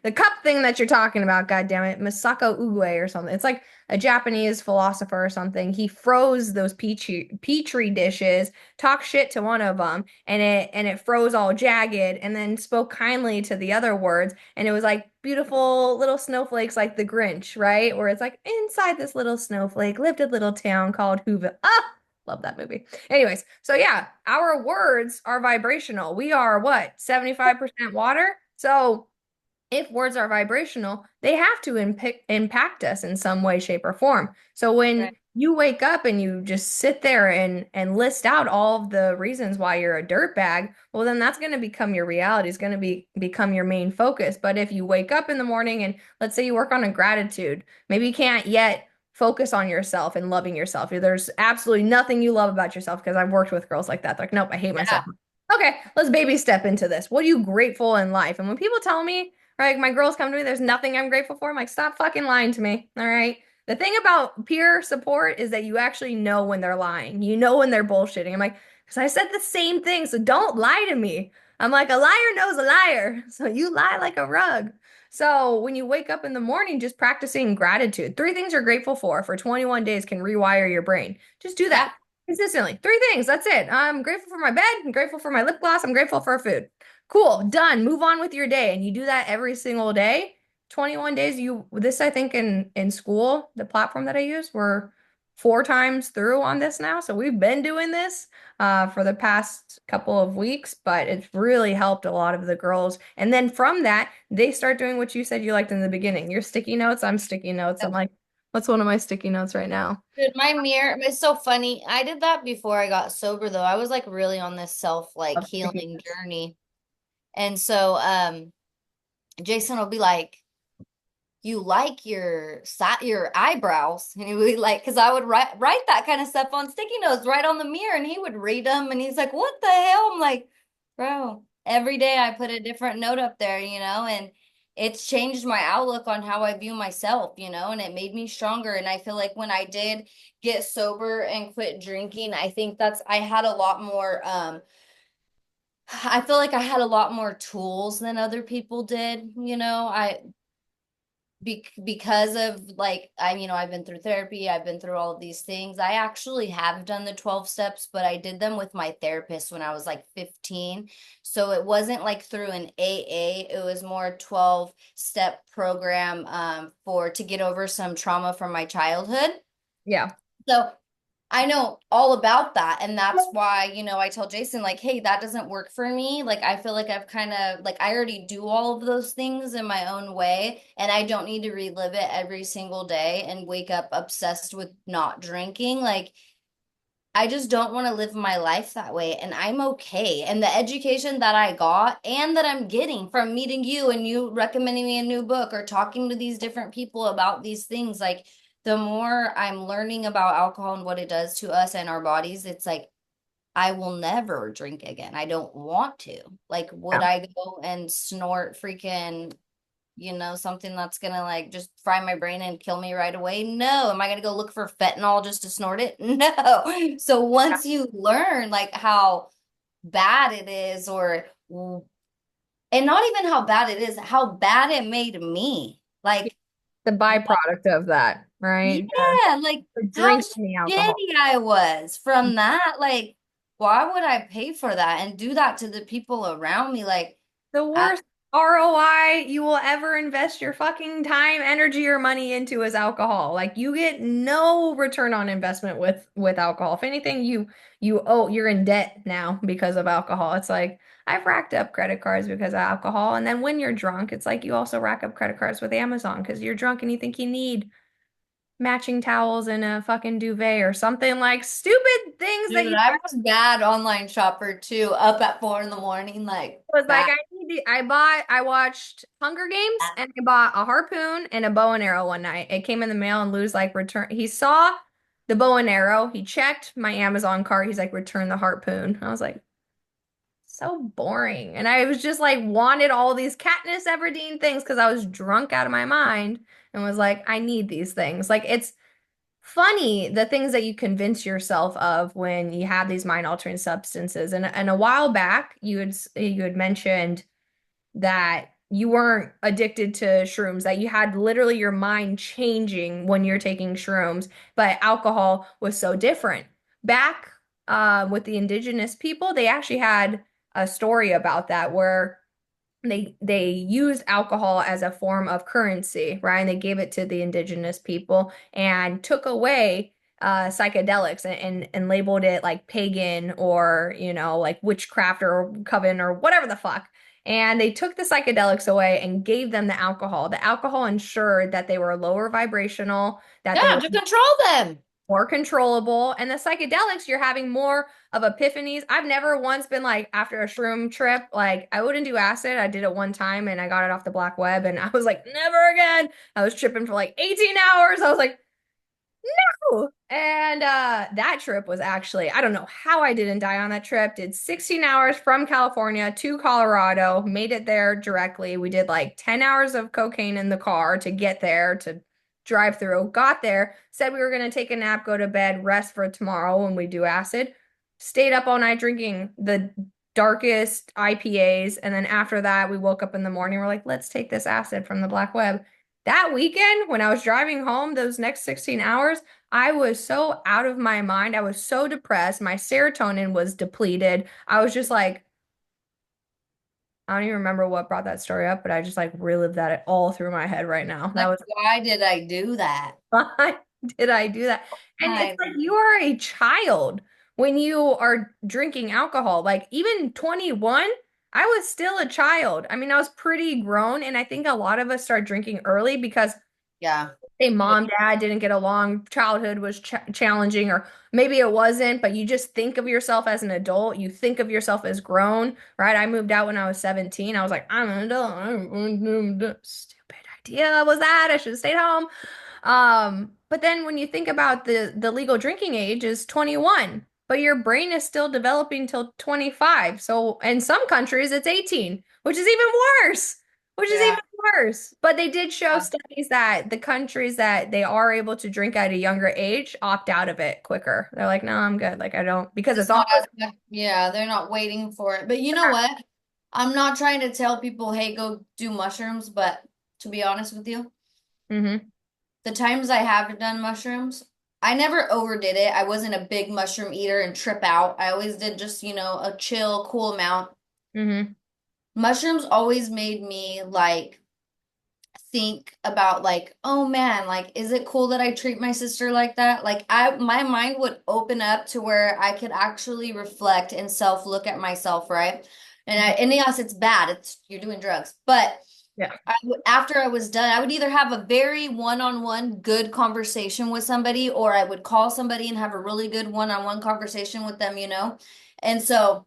A: the cup thing that you're talking about, God damn it, Masako Ugwe or something. It's like a Japanese philosopher or something. He froze those petri dishes, talked shit to one of them, and it froze all jagged, and then spoke kindly to the other words, and it was like beautiful little snowflakes like the Grinch, right? Where it's like inside this little snowflake lived a little town called Whoville. Ah, love that movie. Anyways, so yeah, our words are vibrational. We are what? 75% water. So if words are vibrational, they have to impact us in some way, shape, or form. So when
B: Right.
A: you wake up and you just sit there and list out all of the reasons why you're a dirtbag, well, then that's going to become your reality. It's going to become your main focus. But if you wake up in the morning and let's say you work on a gratitude, maybe you can't yet focus on yourself and loving yourself. There's absolutely nothing you love about yourself because I've worked with girls like that. They're like, nope, I hate myself.
B: Yeah.
A: Okay, let's baby step into this. What are you grateful in life? And when people tell me, right, my girls come to me, there's nothing I'm grateful for. I'm like, stop fucking lying to me. All right. The thing about peer support is that you actually know when they're lying. You know when they're bullshitting. I'm like, because I said the same thing, so don't lie to me. I'm like, a liar knows a liar. So you lie like a rug. So when you wake up in the morning, just practicing gratitude. 3 things you're grateful for 21 days can rewire your brain. Just do
B: Yeah.
A: that consistently. 3 things. That's it. I'm grateful for my bed. I'm grateful for my lip gloss. I'm grateful for food. Cool, done. Move on with your day. And you do that every single day. 21 days. This I think in school, the platform that I use, we're 4 times through on this now. So we've been doing this for the past couple of weeks, but it's really helped a lot of the girls. And then from that, they start doing what you said you liked in the beginning. Your sticky notes, I'm sticky notes. I'm like, what's one of my sticky notes right now?
B: Dude, my mirror, it's so funny. I did that before I got sober though. I was like really on this self like
A: Love sticky
B: healing
A: notes.
B: journey. And so Jason will be like, "You like your eyebrows?" And he would be like, because I would write that kind of stuff on sticky notes right on the mirror, and he would read them, and he's like, "What the hell?" I'm like, "Bro, every day I put a different note up there, and it's changed my outlook on how I view myself, and it made me stronger. And I feel like when I did get sober and quit drinking, I think I had a lot more I feel like I had a lot more tools than other people did, because of like I've been through therapy, I've been through all of these things. I actually have done the 12 steps, but I did them with my therapist when I was like 15. So it wasn't like through an AA, it was more a 12-step program for to get over some trauma from my childhood.
A: Yeah.
B: So I know all about that. And that's why, I tell Jason, like, hey, that doesn't work for me. Like, I feel like I've kind of, like, I already do all of those things in my own way. And I don't need to relive it every single day and wake up obsessed with not drinking. Like, I just don't want to live my life that way. And I'm okay. And the education that I got and that I'm getting from meeting you and you recommending me a new book or talking to these different people about these things, like the more I'm learning about alcohol and what it does to us and our bodies, it's like, I will never drink again. I don't want to. Like, would
A: Yeah.
B: I go and snort freaking something that's gonna like just fry my brain and kill me right away? No. Am I gonna go look for fentanyl just to snort it? No. So once you learn like how bad it is, and not even how bad it is, how bad it made me. Like,
A: the byproduct of that, right?
B: Yeah, like
A: The
B: how
A: drinks and the alcohol.
B: shitty I was from that. Like, why would I pay for that and do that to the people around me? Like,
A: The
B: I,
A: worst ROI you will ever invest your fucking time, energy, or money into is alcohol. Like you get no return on investment with alcohol. If anything, you're in debt now because of alcohol. It's like I've racked up credit cards because of alcohol, and then when you're drunk, it's like you also rack up credit cards with Amazon because you're drunk and you think you need matching towels and a fucking duvet or something like stupid things that
B: dude,
A: you
B: I was bad online shopper too, up at 4 in the morning, like
A: was like,
B: bad.
A: I watched Hunger Games and I bought a harpoon and a bow and arrow one night. It came in the mail and Lou's like, return. He saw the bow and arrow. He checked my Amazon cart. He's like, return the harpoon. I was like, so boring. And I was just like, wanted all these Katniss Everdeen things because I was drunk out of my mind and was like, I need these things. Like, it's funny the things that you convince yourself of when you have these mind altering substances. And a while back, you had mentioned that you weren't addicted to shrooms, that you had literally your mind changing when you're taking shrooms, but alcohol was so different. Back with the indigenous people, they actually had a story about that where they used alcohol as a form of currency, right? And they gave it to the indigenous people and took away psychedelics and labeled it like pagan or like witchcraft or coven or whatever the fuck. And they took the psychedelics away and gave them the alcohol. The alcohol ensured that they were lower vibrational, that they
B: Yeah,
A: were
B: to control them.
A: more controllable. And the psychedelics, you're having more of epiphanies. I've never once been like after a shroom trip, like I wouldn't do acid. I did it one time and I got it off the black web and I was like, never again. I was tripping for like 18 hours. I was like, Ooh. And that trip was actually, I don't know how I didn't die on that trip. Did 16 hours from California to Colorado, made it there directly. We did like 10 hours of cocaine in the car to get there to drive through. Got there, said we were going to take a nap, go to bed, rest for tomorrow when we do acid. Stayed up all night drinking the darkest IPAs. And then after that, we woke up in the morning. We're like, let's take this acid from the black web. That weekend, when I was driving home, those next 16 hours, I was so out of my mind. I was so depressed. My serotonin was depleted. I was just like, I don't even remember what brought that story up, but I just like relived that all through my head right now. That
B: Like,
A: was
B: why did I do that?
A: why did I do that? And it's
B: I
A: like you are a child when you are drinking alcohol. Like even 21, I was still a child. I mean, I was pretty grown, and I think a lot of us start drinking early because
B: yeah.
A: say
B: Yeah.
A: mom, dad didn't get along, childhood was challenging, or maybe it wasn't, but you just think of yourself as an adult. You think of yourself as grown, right? I moved out when I was 17. I was like, I'm an adult. Stupid idea was that. I should have stayed home. But then when you think about the legal drinking age is 21, but your brain is still developing till 25. So in some countries it's 18, which is even worse. Which is even
B: Yeah.
A: worse. But they did show studies that the countries that they are able to drink at a younger age opt out of it quicker. They're like, no, I'm good. Like I don't because it's
B: It's
A: all
B: not as much, yeah, they're not waiting for it. But you know what? I'm not trying to tell people, hey, go do mushrooms, but to be honest with you,
A: mm-hmm.
B: the times I have done mushrooms, I never overdid it. I wasn't a big mushroom eater and trip out. I always did just, a chill, cool amount.
A: Mm-hmm.
B: Mushrooms always made me like think about like, oh man, like is it cool that I treat my sister like that? Like my mind would open up to where I could actually reflect and self look at myself, right? And yes, it's bad. It's you're doing drugs. But
A: Yeah.
B: after I was done, I would either have a very one-on-one good conversation with somebody or I would call somebody and have a really good one-on-one conversation with them. And so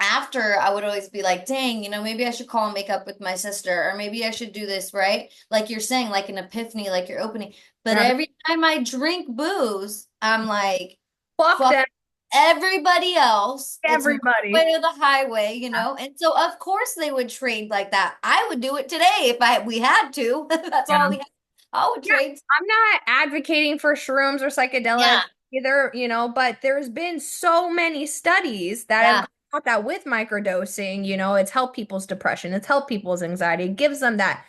B: after I would always be like, dang, maybe I should call and make up with my sister, or maybe I should do this, right? Like you're saying, like an epiphany, like you're opening. But
A: Right.
B: every time I drink booze, I'm like,
A: Fuck
B: fuck
A: them,
B: everybody else. It's my
A: everybody.
B: way or the highway. And so of course they would trade like that. I would do it today if we had to. That's
A: Yeah.
B: all we had. I would
A: Yeah,
B: trade.
A: I'm not advocating for shrooms or psychedelics
B: Yeah,
A: either, but there's been so many studies that have
B: yeah.
A: come out that with microdosing, it's helped people's depression, it's helped people's anxiety, it gives them that,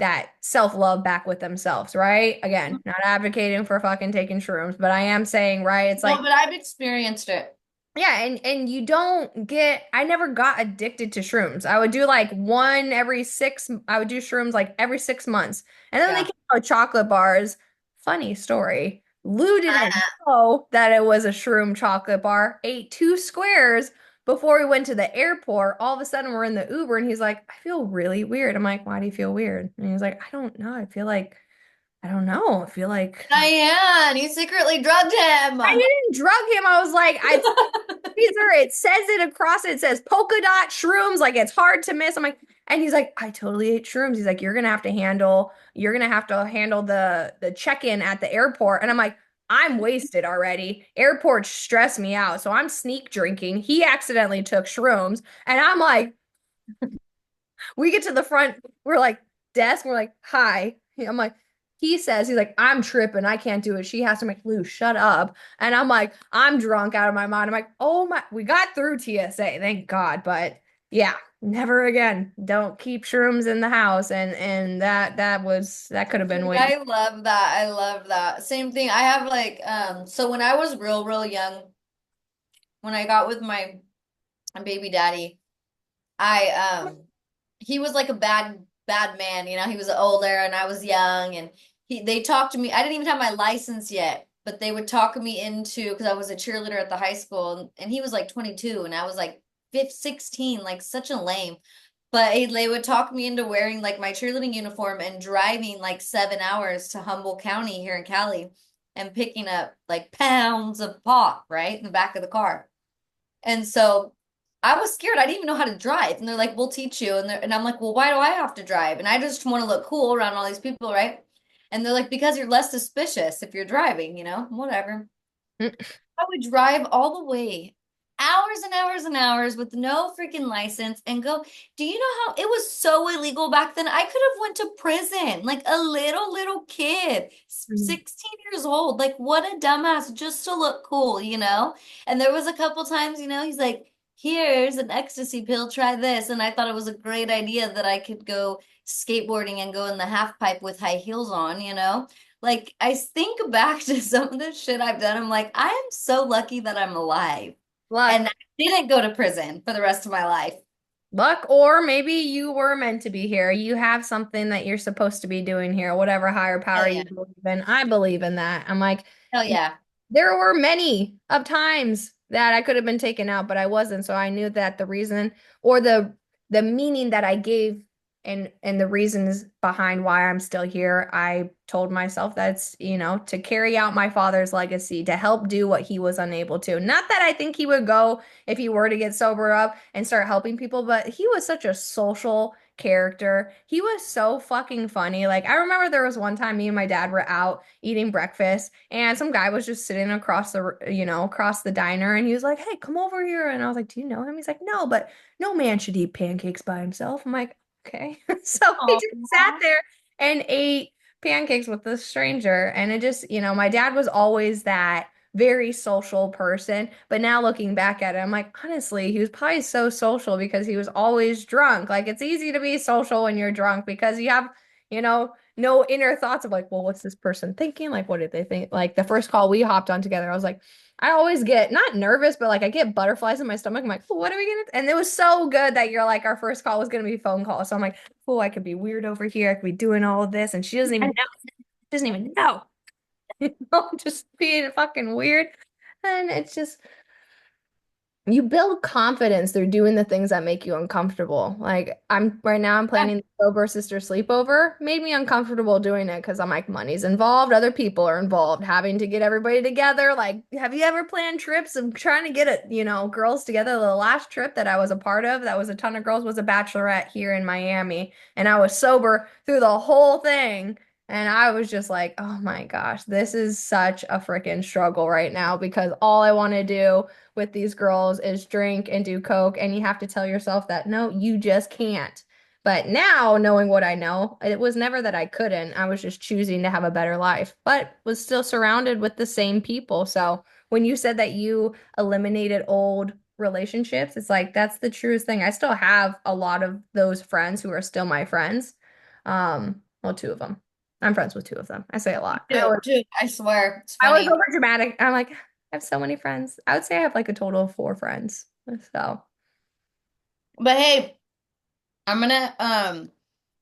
A: that self-love back with themselves, right? Again, not advocating for fucking taking shrooms, but I am saying, right? It's
B: No,
A: like,
B: but I've experienced it.
A: yeah, and you don't get I never got addicted to shrooms. I would do like one every six I would do shrooms like every 6 months. And then they
B: Yeah.
A: came out with chocolate bars. Funny story. Lou didn't know that it was a shroom chocolate bar, ate 2 squares before we went to the airport. All of a sudden we're in the Uber and he's like, I feel really weird. I'm like, why do you feel weird? And he's like, I don't know. I feel like I don't know. I feel like
B: Diane, you secretly drugged him.
A: I didn't drug him. I was like, I freezer. It says it across it. It says polka dot shrooms. Like it's hard to miss. I'm like, and he's like, I totally ate shrooms. He's like, you're gonna have to handle the check-in at the airport. And I'm like, I'm wasted already. Airports stress me out. So I'm sneak drinking. He accidentally took shrooms. And I'm like, we get to the front, we're like, desk, we're like, hi. I'm like, he says, he's like, I'm tripping. I can't do it. She has to make Lou shut up. And I'm like, I'm drunk out of my mind. I'm like, oh my, we got through TSA, thank God. But yeah, never again. Don't keep shrooms in the house. And that could have been
B: Dude,
A: way.
B: I love that. I love that. Same thing. I have like so when I was real young, when I got with my baby daddy, I he was like a bad man, you know. He was older and I was young and they talked to me. I didn't even have my license yet, but they would talk me into because I was a cheerleader at the high school and he was like 22 and I was like 15, 16, like such a lame. But they would talk me into wearing like my cheerleading uniform and driving like 7 hours to Humboldt County here in Cali and picking up like pounds of pot, right, in the back of the car. And so I was scared. I didn't even know how to drive. And they're like, we'll teach you. And I'm like, well, why do I have to drive? And I just want to look cool around all these people, right? And they're like, because you're less suspicious if you're driving, you know, whatever. I would drive all the way, hours and hours and hours with no freaking license and go, do you know how it was so illegal back then? I could have went to prison like a little kid, 16 years old. Like what a dumbass just to look cool, you know? And there was a couple times, you know, he's like, here's an ecstasy pill, try this. And I thought it was a great idea that I could go skateboarding and go in the half pipe with high heels on, you know? Like I think back to some of the shit I've done. I'm like, I am so lucky that I'm alive and
A: Luck.
B: I didn't go to prison for the rest of my life.
A: Luck, or maybe you were meant to be here. You have something that you're supposed to be doing here, whatever higher
B: Hell
A: power
B: yeah.
A: you believe in. I believe in that. I'm like,
B: Hell yeah.
A: there were many of times that I could have been taken out, but I wasn't. So I knew that the reason or the meaning that I gave and the reasons behind why I'm still here, I told myself that's, to carry out my father's legacy, to help do what he was unable to. Not that I think he would go if he were to get sobered up and start helping people, but he was such a social character. He was so fucking funny. Like I remember there was one time me and my dad were out eating breakfast and some guy was just sitting across the diner and he was like, "Hey, come over here." And I was like, "Do you know him?" He's like, "No, but no man should eat pancakes by himself." I'm like, "Okay." So we
B: Oh,
A: just sat there and ate pancakes with this stranger and it just, my dad was always that very social person. But now looking back at it, I'm like, honestly, he was probably so social because he was always drunk. Like it's easy to be social when you're drunk because you have, no inner thoughts of like, well, what's this person thinking? Like, what did they think? Like the first call we hopped on together, I was like, I always get not nervous, but like I get butterflies in my stomach. I'm like, well, what are we gonna? And it was so good that you're like, our first call was gonna be a phone call. So I'm like, oh, I could be weird over here. I could be doing all of this, and she doesn't even
B: and
A: know. Doesn't even know. Just being fucking weird. And it's just you build confidence through doing the things that make you uncomfortable. Like I'm right now I'm
B: yeah.
A: planning the sober sister sleepover. Made me uncomfortable doing it because I'm like money's involved, other people are involved, having to get everybody together. Like, have you ever planned trips? I'm trying to get girls together. The last trip that I was a part of, that was a ton of girls, was a bachelorette here in Miami. And I was sober through the whole thing. And I was just like, oh my gosh, this is such a freaking struggle right now because all I want to do with these girls is drink and do coke, and you have to tell yourself that no, you just can't. But now, knowing what I know, it was never that I couldn't. I was just choosing to have a better life, but was still surrounded with the same people. So when you said that you eliminated old relationships, it's like that's the truest thing. I still have a lot of those friends who are still my friends. Well, two of them. I'm friends with two of them. I say a lot.
B: Dude, I swear, it's
A: I was
B: funny.
A: over dramatic. I'm like, I have so many friends. I would say I have like a total of four friends. So
B: But hey, I'm gonna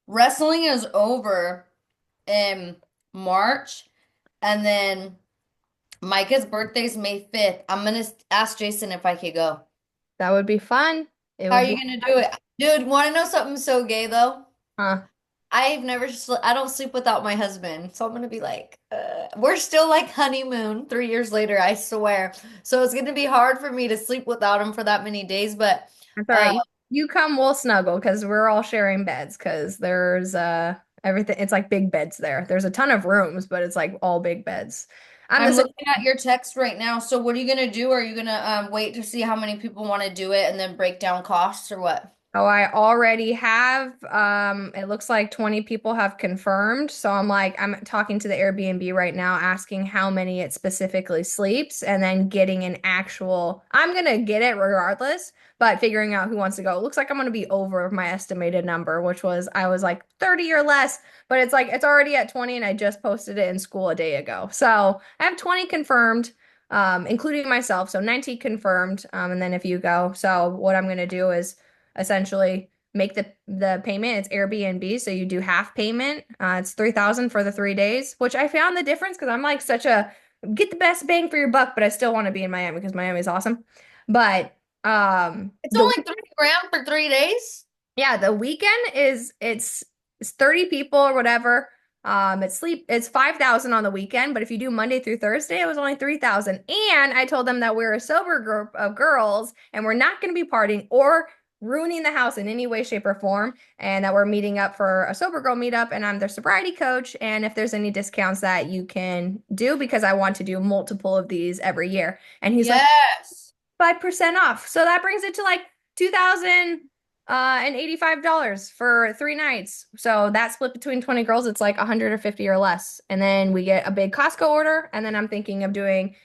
B: wrestling is over in March, and then Micah's birthday's May 5th. I'm gonna ask Jason if I could go.
A: that would be fun. It
B: How are
A: would
B: you
A: be
B: gonna do
A: fun.
B: it? Dude, want to know something so gay though?
A: Huh.
B: I don't sleep without my husband. So I'm gonna be like, we're still like honeymoon 3 years later, I swear. So it's gonna be hard for me to sleep without him for that many days, but
A: That's all
B: uh
A: right. You come, we'll snuggle because we're all sharing beds because there's everything. It's like big beds there. There's a ton of rooms, but it's like all big beds. I'm the
B: I'm
A: same.
B: looking at your text right now. So what are you gonna do? Are you gonna wait to see how many people want to do it and then break down costs or what?
A: Oh, I already have. It looks like 20 people have confirmed. So I'm talking to the Airbnb right now, asking how many it specifically sleeps, and then getting an actual. I'm gonna get it regardless, but figuring out who wants to go. It looks like I'm gonna be over my estimated number, which was I was like 30 or less, but it's like it's already at 20, and I just posted it in school a day ago. So I have 20 confirmed. Including myself, so 19 confirmed, and then if you go, so what I'm gonna do is essentially make the payment. It's Airbnb, so you do half payment. It's 3,000 for the 3 days, which I found the difference because I'm like such a get the best bang for your buck, but I still want to be in Miami because Miami is awesome. But
B: It's
A: the
B: only 3 grand for 3 days.
A: yeah, the weekend is it's 30 people or whatever. It's 5,000 on the weekend, but if you do Monday through Thursday, it was only 3,000. And I told them that we're a sober group of girls and we're not going to be partying or ruining the house in any way, shape, or form, and that we're meeting up for a sober girl meetup, and I'm their sobriety coach. And if there's any discounts that you can do, because I want to do multiple of these every year. And he's like,
B: Yes.
A: 5% off. So that brings it to like 2,000 and $85 for 3 nights. So that split between 20 girls, it's like 150 or less. And then we get a big Costco order. And then I'm thinking of doing,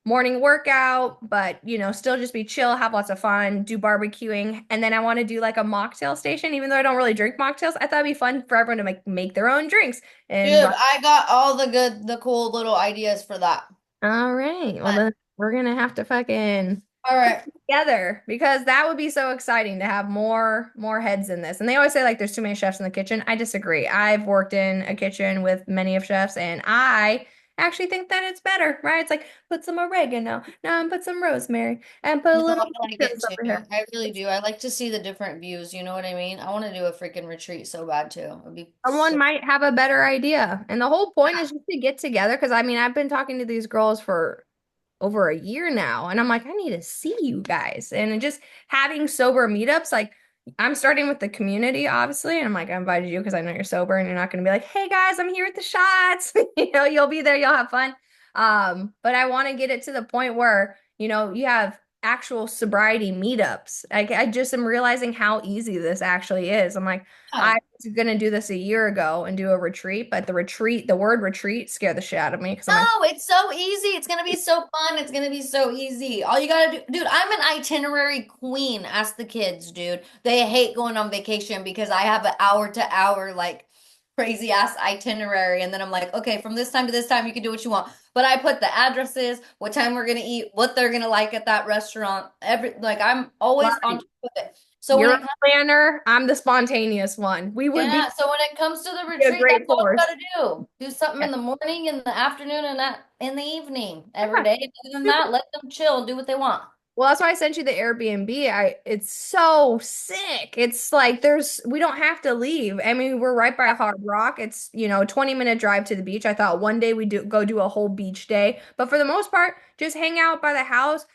A: morning workout, but still just be chill, have lots of fun, do barbecuing. And then I want to do like a mocktail station, even though I don't really drink mocktails. I thought it'd be fun for everyone to make their own drinks and
B: Dude, I got all the cool little ideas for that.
A: all right. Well, then we're gonna have to fucking
B: All right.
A: together because that would be so exciting to have more heads in this. And they always say like there's too many chefs in the kitchen. I disagree. I've worked in a kitchen with many of chefs and I actually think that it's better, right? It's like put some oregano, now and put some rosemary and put a
B: No,
A: little
B: I like it
A: mushrooms
B: too.
A: over here.
B: I really do. I like to see the different views. You know what I mean? I want to do a freaking retreat so bad too. It'd be
A: Someone
B: so.
A: might have a better idea. And the whole point is just to get together because I mean I've been talking to these girls for over a year now. And I'm like, I need to see you guys. And just having sober meetups, like I'm starting with the community, obviously. And I'm like, I invited you because I know you're sober and you're not going to be like, hey guys, I'm here at the shots. You'll be there, you'll have fun. But I want to get it to the point where, you have actual sobriety meetups. I just am realizing how easy this actually is. I'm like, I
B: Yeah.
A: was gonna do this a year ago and do a retreat, but the word retreat scared the shit out of me because I'm like,
B: No, it's so easy. It's gonna be so fun. It's gonna be so easy. All you gotta do, dude, I'm an itinerary queen. Ask the kids, dude. They hate going on vacation because I have an hour to hour, like crazy ass itinerary. And then I'm like, okay, from this time to this time, you can do what you want. But I put the addresses, what time we're gonna eat, what they're gonna like at that restaurant. Like I'm always on
A: right.
B: top of it. So when
A: You're
B: it
A: a
B: comes
A: planner. I'm the spontaneous one. We would
B: Yeah, so when it comes to the
A: be a
B: retreat, that's
A: great
B: all you
A: force.
B: gotta do. Do something
A: Yeah.
B: in the morning, in the afternoon, and that in the evening every
A: Yeah.
B: day. Other than
A: Super.
B: that, let them chill, do what they want.
A: Well, that's why I sent you the Airbnb. It's so sick. It's like we don't have to leave. I mean, we're right by Hard Rock. It's, 20-minute drive to the beach. I thought one day we do a whole beach day, but for the most part, just hang out by the house,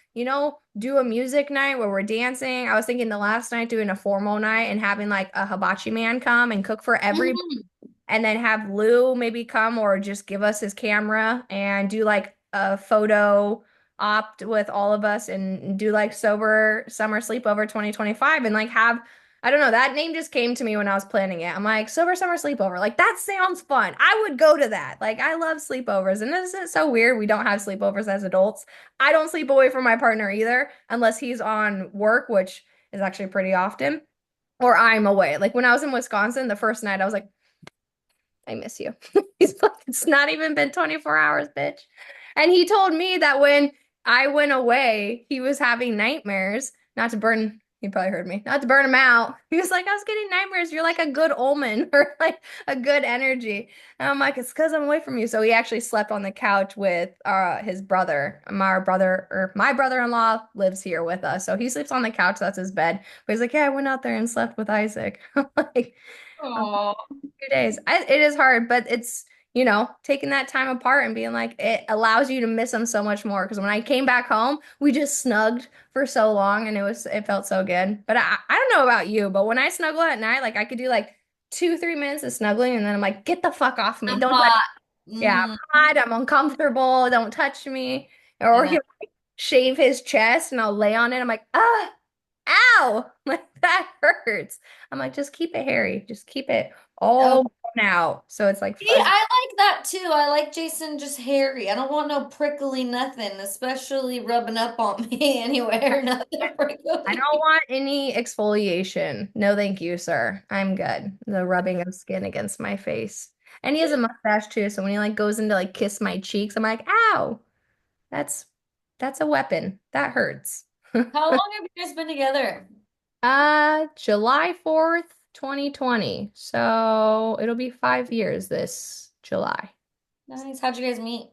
A: do a music night where we're dancing. I was thinking the last night doing a formal night and having like a hibachi man come and cook for everybody
B: Mhm.
A: and then have Lou maybe come or just give us his camera and do like a photo opt with all of us and do like sober summer sleepover 2025 and like have I don't know, that name just came to me when I was planning it. I'm like, sober summer sleepover. Like that sounds fun. I would go to that. Like I love sleepovers. And isn't it so weird we don't have sleepovers as adults? I don't sleep away from my partner either unless he's on work, which is actually pretty often, or I'm away. Like when I was in Wisconsin, the first night I was like, I miss you. He's like, it's not even been 24 hours, bitch. And he told me that when I went away, he was having nightmares, not to burn, he probably heard me, not to burn him out. He was like, I was getting nightmares. You're like a good omen or like a good energy. And I'm like, it's because I'm away from you. So he actually slept on the couch with his brother. My brother-in-law lives here with us. So he sleeps on the couch. That's his bed. But he's like, yeah, I went out there and slept with Isaac. I'm like,
B: Oh,
A: 2 days. It is hard, but it's, taking that time apart and being like, it allows you to miss them so much more. Because when I came back home, we just snugged for so long and it felt so good. But I don't know about you, but when I snuggle at night, like I could do like 2, 3 minutes of snuggling and then I'm like, get the fuck off me.
B: I'm
A: Don't touch.
B: hot.
A: Yeah,
B: Mm,
A: I'm hot. I'm uncomfortable. Don't touch me. Or
B: yeah.
A: he'll shave his chest and I'll lay on it. I'm like, ah. Ow! Like that hurts. I'm like, just keep it hairy. Just keep it
B: Oh,
A: all grown out. So it's like
B: see,
A: fuzzy.
B: I like that too. I like Jason just hairy. I don't want no prickly nothing, especially rubbing up on me anywhere. Nothing
A: I don't
B: prickly.
A: want any exfoliation. No, thank you, sir. I'm good. The rubbing of skin against my face. And he has a mustache too, so when he like goes in to like kiss my cheeks, I'm like, ow, that's that's a weapon. That hurts.
B: How long have you guys been together?
A: July 4th, 2020. So it'll be 5 years this July.
B: Nice. How'd you guys meet?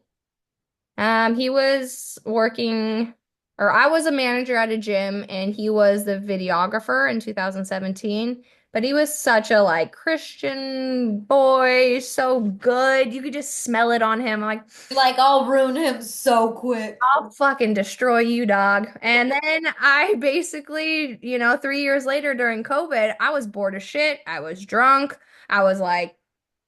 A: He was working, or I was a manager at a gym, and he was the videographer in 2017. But he was such a like Christian boy, so good. You could just smell it on him. I'm like,
B: Like, I'll ruin him so quick.
A: I'll fucking destroy you, dog. And then I basically, 3 years later during COVID, I was bored as shit. I was drunk. I was like,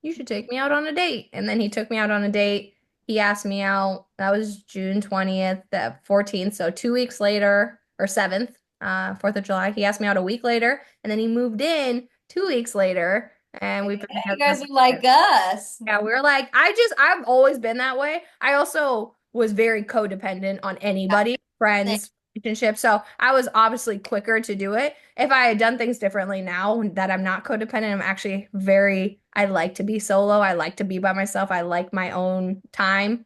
A: you should take me out on a date. And then he took me out on a date. He asked me out. That was June 20th, the 14th. So 2 weeks later, or 7th, 4th of July. He asked me out a week later. And then he moved in 2 weeks later. And we've been
B: You
A: together
B: guys
A: ever
B: are like
A: since.
B: us.
A: Yeah, we're like, I've always been that way. I also was very codependent on anybody,
B: Same.
A: friends, relationships. So I was obviously quicker to do it. If I had done things differently now that I'm not codependent, I'm actually I like to be solo. I like to be by myself. I like my own time.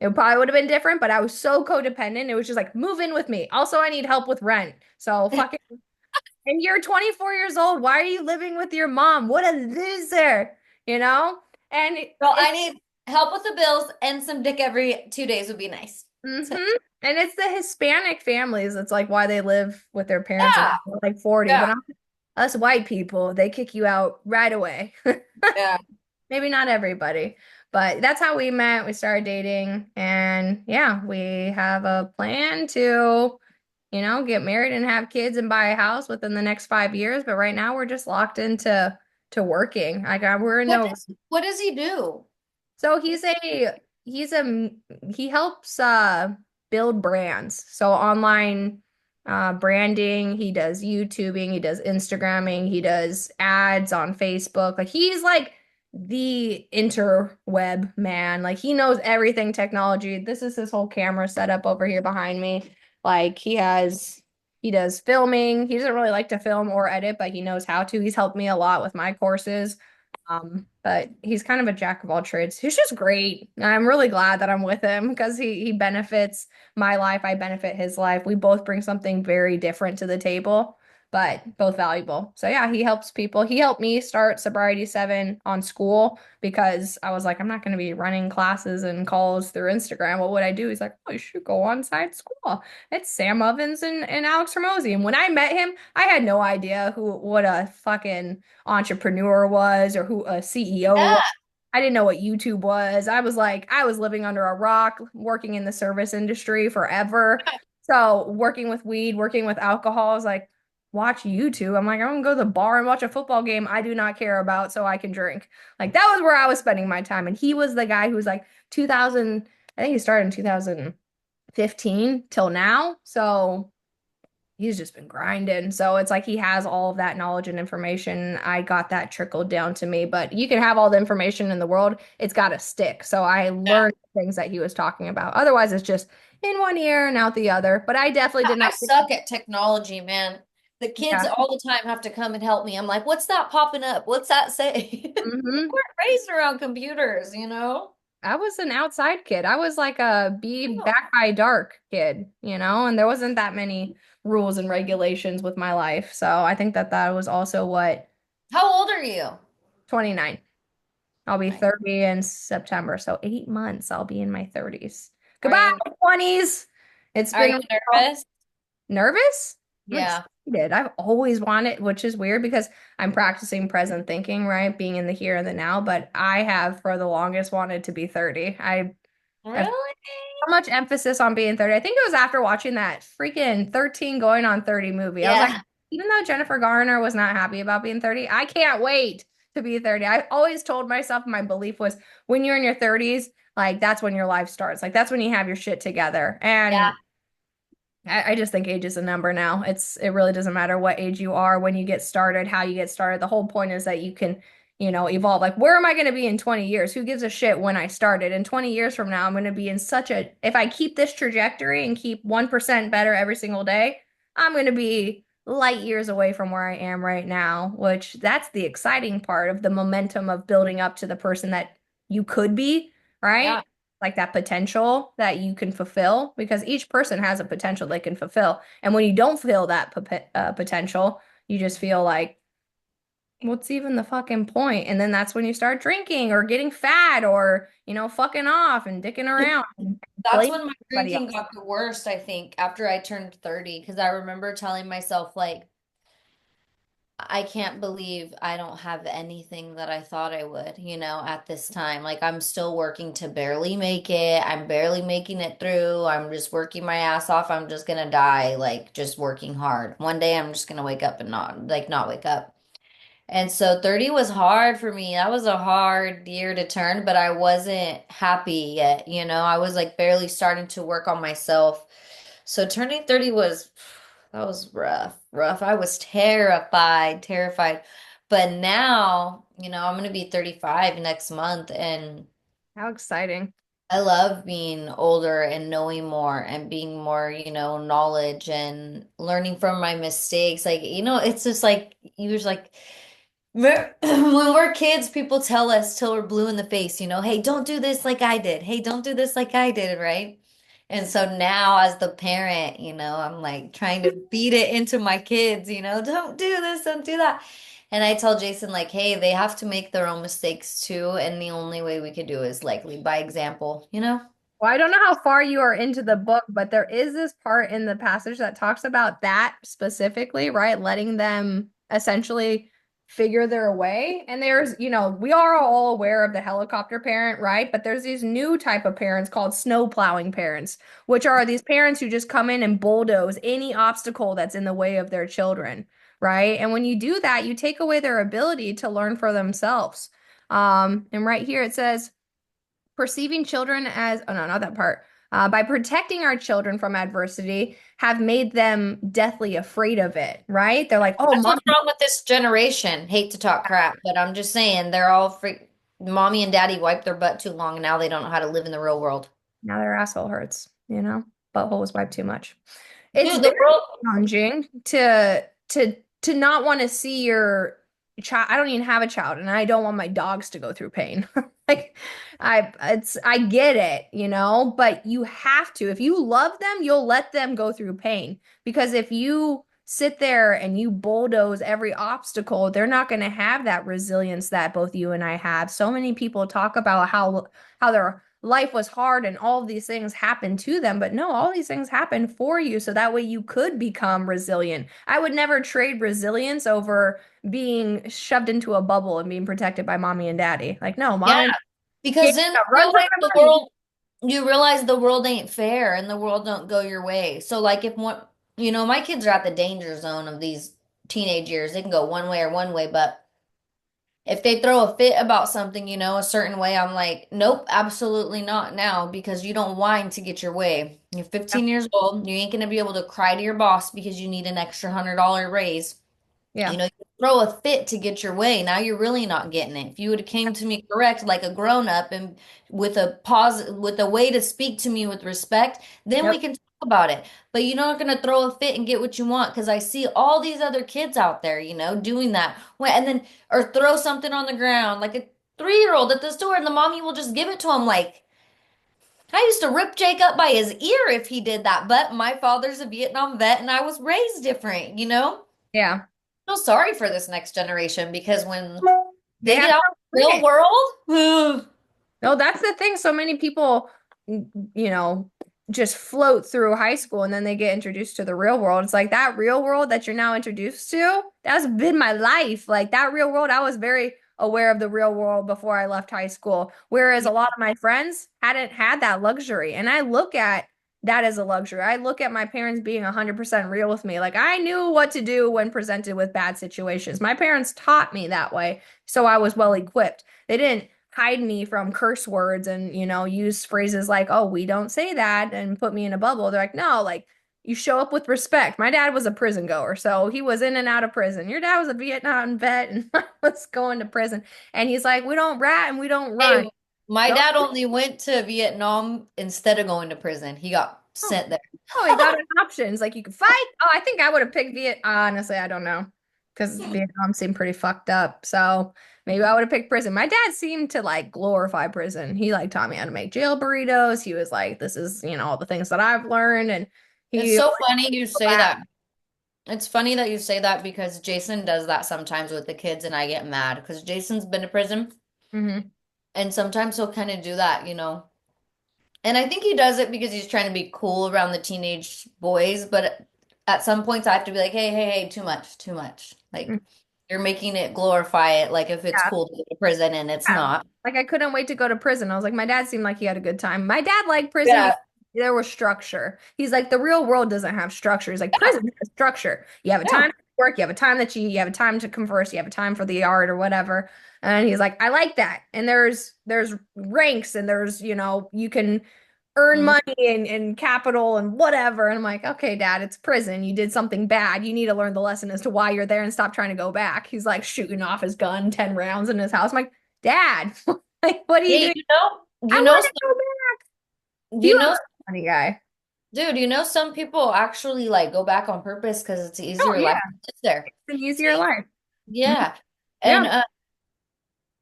A: It probably would have been different, but I was so codependent. It was just like, move in with me. Also, I need help with rent. So fucking, and you're 24 years old. Why are you living with your mom? What a loser, you know? And
B: So I need help with the bills and some dick every 2 days would be nice. So,
A: hmm And it's the Hispanic families. It's like why they live with their parents
B: yeah,
A: until they're like 40.
B: yeah,
A: But us white people, they kick you out right away.
B: yeah.
A: Maybe not everybody, but that's how we met. We started dating, and yeah, we have a plan to, get married and have kids and buy a house within the next 5 years. But right now, we're just locked into working. We're in no.
B: What does he do?
A: So he helps build brands. So online branding, he does YouTubing, he does Instagramming, he does ads on Facebook. Like he's like the interweb man. Like he knows everything technology. This is his whole camera setup over here behind me. Like he does filming. He doesn't really like to film or edit, but he knows how to. He's helped me a lot with my courses. But he's kind of a jack of all trades. He's just great. And I'm really glad that I'm with him because he benefits my life. I benefit his life. We both bring something very different to the table, but both valuable. So yeah, he helps people. He helped me start Sobriety 7 on school because I was like, I'm not going to be running classes and calls through Instagram. What would I do? He's like, oh, you should go on site school. It's Sam Ovens and Alex Hormozy. And when I met him, I had no idea what a fucking entrepreneur was or who a CEO was.
B: Yeah.
A: I didn't know what YouTube was. I was like, I was living under a rock, working in the service industry forever. So working with weed, working with alcohol, I was like, watch YouTube. I'm like, I'm gonna go to the bar and watch a football game I do not care about so I can drink. Like that was where I was spending my time. And he was the guy who was like 2000, I think he started in 2015 till now. So he's just been grinding. So it's like he has all of that knowledge and information. I got that trickled down to me, but you can have all the information in the world. It's got to stick. So I learned things that he was talking about. Otherwise, it's just in one ear and out the other. But I definitely did
B: I
A: not.
B: suck at technology, man. The kids
A: Yeah.
B: all the time have to come and help me. I'm like, what's that popping up? What's that say? We
A: Hmm.
B: weren't raised around computers, you know?
A: I was an outside kid. I was like a be back by dark kid, and there wasn't that many rules and regulations with my life. So I think that that was also what
B: How old are you?
A: 29. I'll be
B: Nice.
A: 30 in September. So 8 months, I'll be in my 30s.
B: Are
A: Goodbye,
B: you
A: 20s. It's
B: are
A: been
B: you
A: real.
B: nervous?
A: Nervous? I'm
B: Yeah.
A: excited. I've always wanted, which is weird because I'm practicing present thinking, right? Being in the here and the now, but I have for the longest wanted to be 30. I have
B: Really?
A: so much emphasis on being 30. I think it was after watching that freaking 13 going on 30 movie. I was like,
B: Yeah.
A: even though Jennifer Garner was not happy about being 30, I can't wait to be 30. I always told myself my belief was when you're in your 30s, like that's when your life starts. Like that's when you have your shit together.
B: Yeah.
A: And I just think age is a number now. It really doesn't matter what age you are, when you get started, how you get started. The whole point is that you can, evolve. Like, where am I going to be in 20 years? Who gives a shit when I started? In 20 years from now, I'm going to be in if I keep this trajectory and keep 1% better every single day, I'm going to be light years away from where I am right now, which that's the exciting part of the momentum of building up to the person that you could be,
B: Yeah.
A: right? Like that potential that you can fulfill because each person has a potential they can fulfill. And when you don't feel that potential, you just feel like, what's even the fucking point? And then that's when you start drinking or getting fat or, fucking off and dicking around and
B: That's
A: blaming
B: when my
A: everybody
B: drinking
A: else.
B: got the worst, I think, after I turned 30, because I remember telling myself, like, I can't believe I don't have anything that I thought I would, at this time. Like, I'm still working to barely make it. I'm barely making it through. I'm just working my ass off. I'm just gonna die, like, just working hard. One day I'm just gonna wake up and not wake up. And so 30 was hard for me. That was a hard year to turn, but I wasn't happy yet, I was like barely starting to work on myself. So turning 30 was that was rough. Rough. I was terrified, terrified. But now, I'm gonna be 35 next month and
A: How exciting.
B: I love being older and knowing more and being more, knowledge and learning from my mistakes. Like, it's just like you was like when we're kids, people tell us till we're blue in the face, hey, don't do this like I did. Hey, don't do this like I did, right? And so now as the parent, I'm like trying to beat it into my kids, don't do this, don't do that. And I tell Jason, like, hey, they have to make their own mistakes too. And the only way we could do is like lead by example.
A: Well, I don't know how far you are into the book, but there is this part in the passage that talks about that specifically, right? Letting them essentially figure their way. And there's, we are all aware of the helicopter parent, right? But there's these new type of parents called snow plowing parents, which are these parents who just come in and bulldoze any obstacle that's in the way of their children, right? And when you do that, you take away their ability to learn for themselves. And right here it says, perceiving children as, oh no, not that part. By protecting our children from adversity, have made them deathly afraid of it, right? They're like, oh,
B: That's
A: mom,
B: what's wrong with this generation. Hate to talk crap, but I'm just saying they're all free. Mommy and daddy wiped their butt too long, and now they don't know how to live in the real world.
A: now their asshole hurts, butthole was wiped too much. It's
B: Dude,
A: very
B: the world.
A: challenging to not want to see your child. I don't even have a child, and I don't want my dogs to go through pain. Like I get it, but you have to. If you love them, you'll let them go through pain. Because if you sit there and you bulldoze every obstacle, they're not going to have that resilience that both you and I have. So many people talk about how their life was hard and all of these things happened to them, but no, all these things happen for you so that way you could become resilient. I would never trade resilience over being shoved into a bubble and being protected by mommy and daddy. Like, no, mom
B: Yeah,
A: and
B: because
A: daddy
B: then
A: run for my money.
B: you realize the world ain't fair and the world don't go your way. So like if one, my kids are at the danger zone of these teenage years. They can go one way or one way, but if they throw a fit about something, a certain way, I'm like, nope, absolutely not now because you don't whine to get your way. You're
A: Yeah,
B: 15 years old. You ain't gonna be able to cry to your boss because you need an extra $100 raise.
A: yeah,
B: You throw a fit to get your way. Now you're really not getting it. If you would have came to me correct like a grown up and with a way to speak to me with respect, then we
A: yep.
B: can talk about it. But you're not gonna throw a fit and get what you want because I see all these other kids out there, doing that. And then or throw something on the ground like a 3-year-old at the store, and the mommy will just give it to him. Like I used to rip Jake up by his ear if he did that, but my father's a Vietnam vet and I was raised different.
A: Yeah.
B: Feel sorry for this next generation because when
A: They
B: they
A: have
B: get out
A: no
B: in the real
A: limit.
B: world,
A: No, that's the thing. So many people, you know, just float through high school and then they get introduced to the real world. It's like that real world that you're now introduced to, that's been my life. Like that real world, I was very aware of the real world before I left high school. Whereas a lot of my friends hadn't had that luxury. And I look at that as a luxury. I look at my parents being 100% real with me. Like I knew what to do when presented with bad situations. My parents taught me that way. So I was well equipped. They didn't hide me from curse words and, use phrases like, oh, we don't say that and put me in a bubble. They're like, no, like you show up with respect. My dad was a prison goer, so he was in and out of prison. Your dad was a Vietnam vet and was going to prison. And he's like, we don't rat and we don't run.
B: hey, my
A: Don't,
B: dad only went to Vietnam instead of going to prison. He got
A: oh,
B: sent there.
A: oh, he got an options. Like you could fight. Oh, I think I would have picked Viet. Honestly, I don't know. Because Vietnam seemed pretty fucked up. So maybe I would have picked prison. My dad seemed to like glorify prison. He like taught me how to make jail burritos. He was like, this is, all the things that I've learned. And
B: It's
A: he
B: so
A: always
B: funny you
A: go
B: say
A: back.
B: that. It's funny that you say that because Jason does that sometimes with the kids, and I get mad because Jason's been to prison,
A: Hmm.
B: and sometimes he'll kind of do that. And I think he does it because he's trying to be cool around the teenage boys, but at some points I have to be like, hey, hey, hey, too much, too much. Like you're making it glorify it like if it's
A: Yeah.
B: cool to go to prison and it's
A: Yeah.
B: not.
A: Like I couldn't wait to go to prison. I was like, my dad seemed like he had a good time. My dad liked prison
B: Yeah.
A: because there was structure. He's like, the real world doesn't have structure. He's like,
B: Yeah.
A: prison has structure. You have a
B: Yeah.
A: time to work, you have a time that you have a time to converse, you have a time for the art or whatever. And he's like, I like that. And there's ranks and there's, you can earn
B: Mhm.
A: money and capital and whatever. And I'm like, okay, dad, it's prison. You did something bad. You need to learn the lesson as to why you're there and stop trying to go back. He's like shooting off his gun, 10 rounds in his house. I'm like, Dad, like, what are you
B: Hey,
A: doing? I
B: you know,
A: want to go back.
B: you
A: You are
B: know,
A: a funny guy.
B: dude, some people actually like go back on purpose because it's an
A: Oh,
B: easier
A: yeah.
B: life to live there.
A: It's an
B: It's
A: easier life. Mhm.
B: yeah.
A: Yeah.
B: And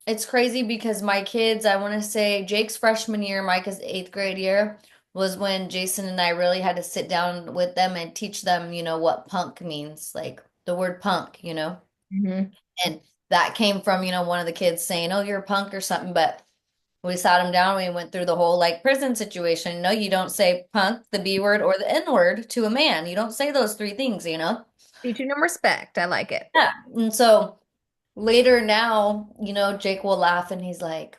B: it's crazy because my kids, I want to say Jake's freshman year, Micah's eighth grade year, was when Jason and I really had to sit down with them and teach them, what punk means, like the word punk.
A: Hmm.
B: And that came from, one of the kids saying, "Oh, you're a punk or something." But we sat him down, we went through the whole like prison situation. No, you don't say punk, the B word, or the N word to a man. You don't say those three things.
A: Teaching them respect. I like it.
B: Yeah. And so later now, Jake will laugh and he's like,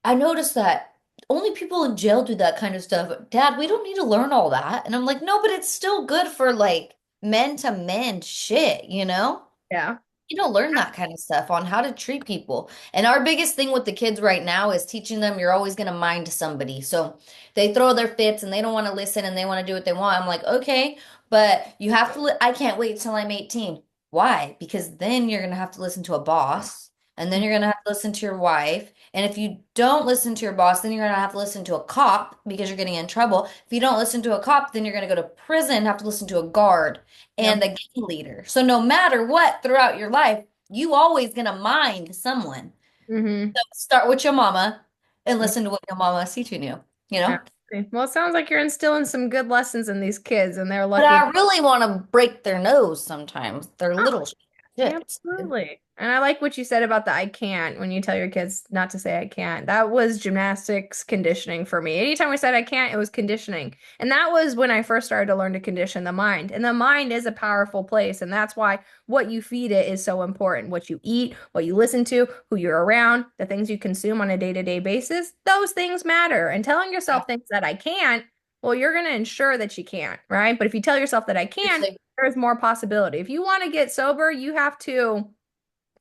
B: I noticed that only people in jail do that kind of stuff. Dad, we don't need to learn all that. And I'm like, no, but it's still good for like men to men shit.
A: Yeah.
B: You don't learn that kind of stuff on how to treat people. And our biggest thing with the kids right now is teaching them you're always going to mind somebody. So they throw their fits and they don't want to listen and they want to do what they want. I'm like, okay, but you have to, I can't wait till I'm 18. Why? Because then you're going to have to listen to a boss and then you're going to have to listen to your wife. And if you don't listen to your boss, then you're going to have to listen to a cop because you're getting in trouble. If you don't listen to a cop, then you're going to go to prison, have to listen to a guard
A: Yeah.
B: and a gang leader. So no matter what throughout your life, you always gonna mind someone.
A: Hmm.
B: So start with your mama and listen to what your mama is teaching you, you know?
A: Absolutely. Well, it sounds like you're instilling some good lessons in these kids, and they're
B: But
A: lucky.
B: I really want to break their nose sometimes. They're little shits.
A: Absolutely. And I like what you said about the I can't when you tell your kids not to say I can't. That was gymnastics conditioning for me. Anytime we said I can't, it was conditioning. And that was when I first started to learn to condition the mind. And the mind is a powerful place. And that's why what you feed it is so important. What you eat, what you listen to, who you're around, the things you consume on a day-to-day basis, those things matter. And telling
B: Yeah,
A: yourself things that I can't, well, you're going to ensure that you can't, right? But if you tell yourself that I can,
B: seriously.
A: there's more possibility. If you want to get sober, you have to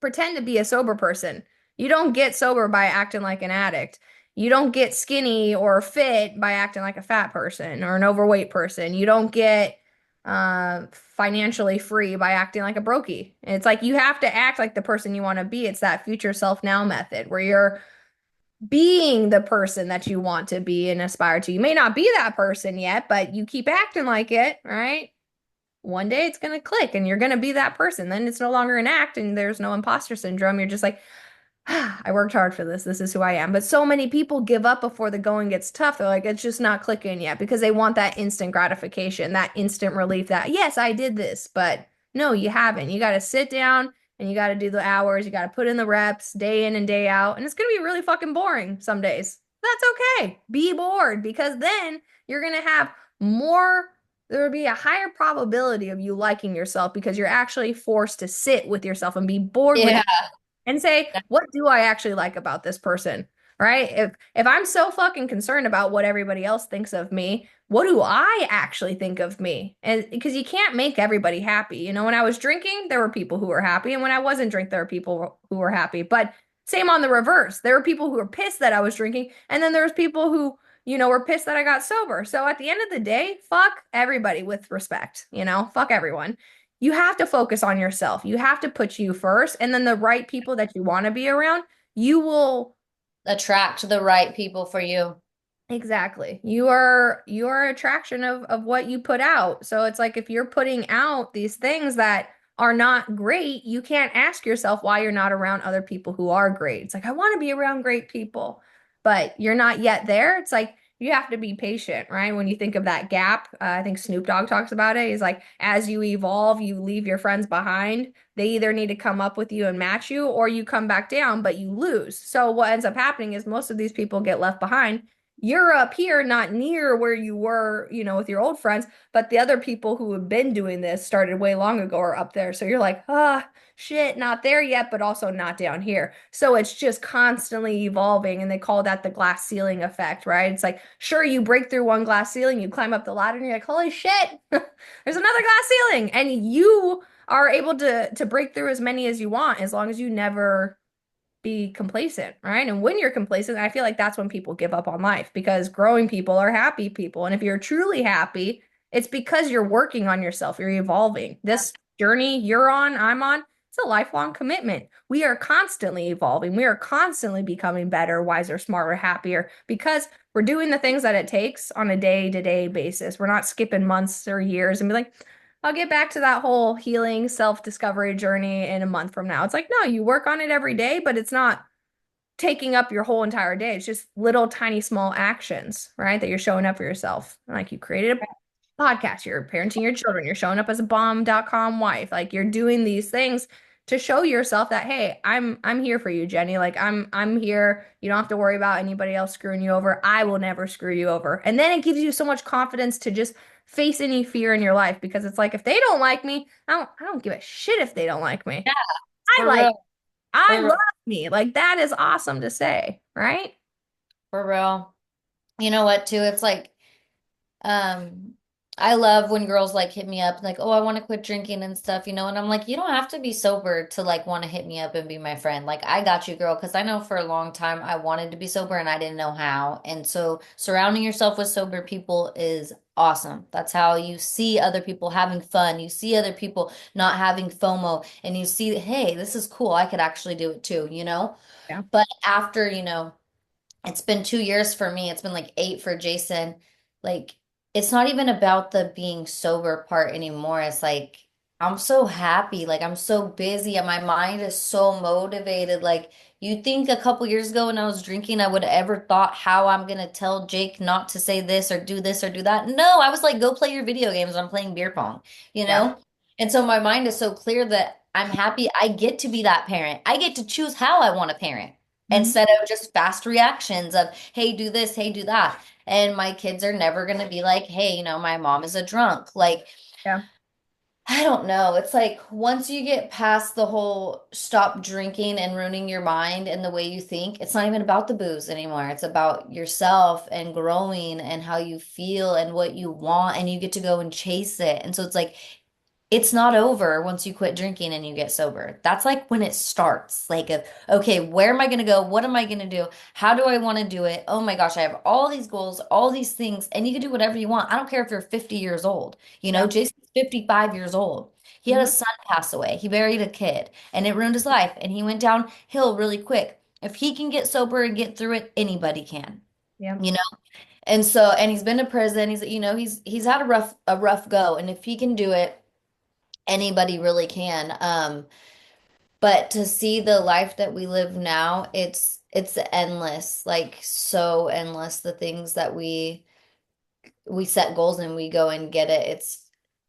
A: pretend to be a sober person. You don't get sober by acting like an addict. You don't get skinny or fit by acting like a fat person or an overweight person. You don't get financially free by acting like a brokey. It's like you have to act like the person you want to be. It's that future self now method where you're being the person that you want to be and aspire to. You may not be that person yet, but you keep acting like it, right? One day it's going to click and you're going to be that person. Then it's no longer an act and there's no imposter syndrome. You're just like, I worked hard for this. This is who I am. But so many people give up before the going gets tough. They're like, it's just not clicking yet because they want that instant gratification, that instant relief that, yes, I did this. But no, you haven't. You got to sit down and you got to do the hours. You got to put in the reps day in and day out. And it's going to be really fucking boring some days. That's okay. Be bored because then you're going to have more, there would be a higher probability of you liking yourself because you're actually forced to sit with yourself and be bored with
B: Yeah.
A: and say, what do I actually like about this person? Right? If I'm so fucking concerned about what everybody else thinks of me, what do I actually think of me? And because you can't make everybody happy. You know, when I was drinking, there were people who were happy, and when I wasn't drink, there were people who were happy. But same on the reverse. There were people who were pissed that I was drinking, and then there was people who, were pissed that I got sober. So at the end of the day, fuck everybody with respect, fuck everyone. You have to focus on yourself. You have to put you first, and then the right people that you want to be around, you will
B: Attract the right people for you.
A: exactly. You are attraction of what you put out. So it's like if you're putting out these things that are not great, you can't ask yourself why you're not around other people who are great. It's like I want to be around great people, but you're not yet there. It's like you have to be patient, right? When you think of that gap, I think Snoop Dogg talks about it. He's like, as you evolve, you leave your friends behind. They either need to come up with you and match you, or you come back down, but you lose. So what ends up happening is most of these people get left behind. You're up here, not near where you were, with your old friends, but the other people who have been doing this started way long ago are up there. So you're like, shit, not there yet, but also not down here. So it's just constantly evolving. And they call that the glass ceiling effect, right? It's like, sure, you break through one glass ceiling, you climb up the ladder, and you're like, holy shit, there's another glass ceiling. And you are able to break through as many as you want as long as you never be complacent, right? And when you're complacent, I feel like that's when people give up on life because growing people are happy people. And if you're truly happy, it's because you're working on yourself, you're evolving. This journey you're on, I'm on, it's a lifelong commitment. We are constantly evolving. We are constantly becoming better, wiser, smarter, happier because we're doing the things that it takes on a day-to-day basis. We're not skipping months or years and be like, I'll get back to that whole healing self-discovery journey in a month from now. It's like, no, you work on it every day, but it's not taking up your whole entire day. It's just little tiny small actions, right? That you're showing up for yourself. Like you created a podcast, you're parenting your children, you're showing up as a bomb.com wife. Like you're doing these things to show yourself that, hey, I'm here for you, Jenny. Like I'm here. You don't have to worry about anybody else screwing you over. I will never screw you over. And then it gives you so much confidence to just face any fear in your life because it's like if they don't like me, I don't give a shit if they don't like me.
B: Yeah,
A: I
B: for
A: like
B: real.
A: I
B: For
A: love
B: real.
A: me. Like that is awesome to say, right?
B: For real. You know what, too? It's like, Um, I love when girls like hit me up like, "Oh, I want to quit drinking and stuff," and I'm like, "You don't have to be sober to like want to hit me up and be my friend. Like, I got you, girl, because I know for a long time I wanted to be sober and I didn't know how. And so surrounding yourself with sober people is awesome. That's how you see other people having fun. You see other people not having FOMO and you see, hey, this is cool. I could actually do it too.
A: Yeah.
B: But after, it's been 2 years for me. It's been like 8 for Jason. Like, it's not even about the being sober part anymore. It's like, I'm so happy. Like, I'm so busy and my mind is so motivated. Like, you think a couple years ago when I was drinking, I would have ever thought how I'm gonna tell Jake not to say this or do that. No, I was like, go play your video games. I'm playing beer pong, you
A: Yeah.
B: know? And so my mind is so clear that I'm happy I get to be that parent. I get to choose how I want to parent
A: Mhm.
B: instead of just fast reactions of, hey, do this, hey, do that. And my kids are never going to be like, hey, my mom is a drunk. Like,
A: Yeah.
B: I don't know. It's like once you get past the whole stop drinking and ruining your mind and the way you think, it's not even about the booze anymore. It's about yourself and growing and how you feel and what you want, and you get to go and chase it. And so it's like it's not over once you quit drinking and you get sober. That's like when it starts. Like, okay, where am I going to go? What am I going to do? How do I want to do it? Oh my gosh, I have all these goals, all these things, and you can do whatever you want. I don't care if you're 50 years old.
A: Yeah.
B: Jason's 55 years old. He had a
A: Mhm.
B: son pass away. He buried a kid, and it ruined his life, and he went downhill really quick. If he can get sober and get through it, anybody can,
A: Yeah.
B: you know? And so, and he's been to prison. He's had a rough go. And if he can do it, anybody really can. But to see the life that we live now, it's endless, like so endless. The things that we set goals and we go and get it.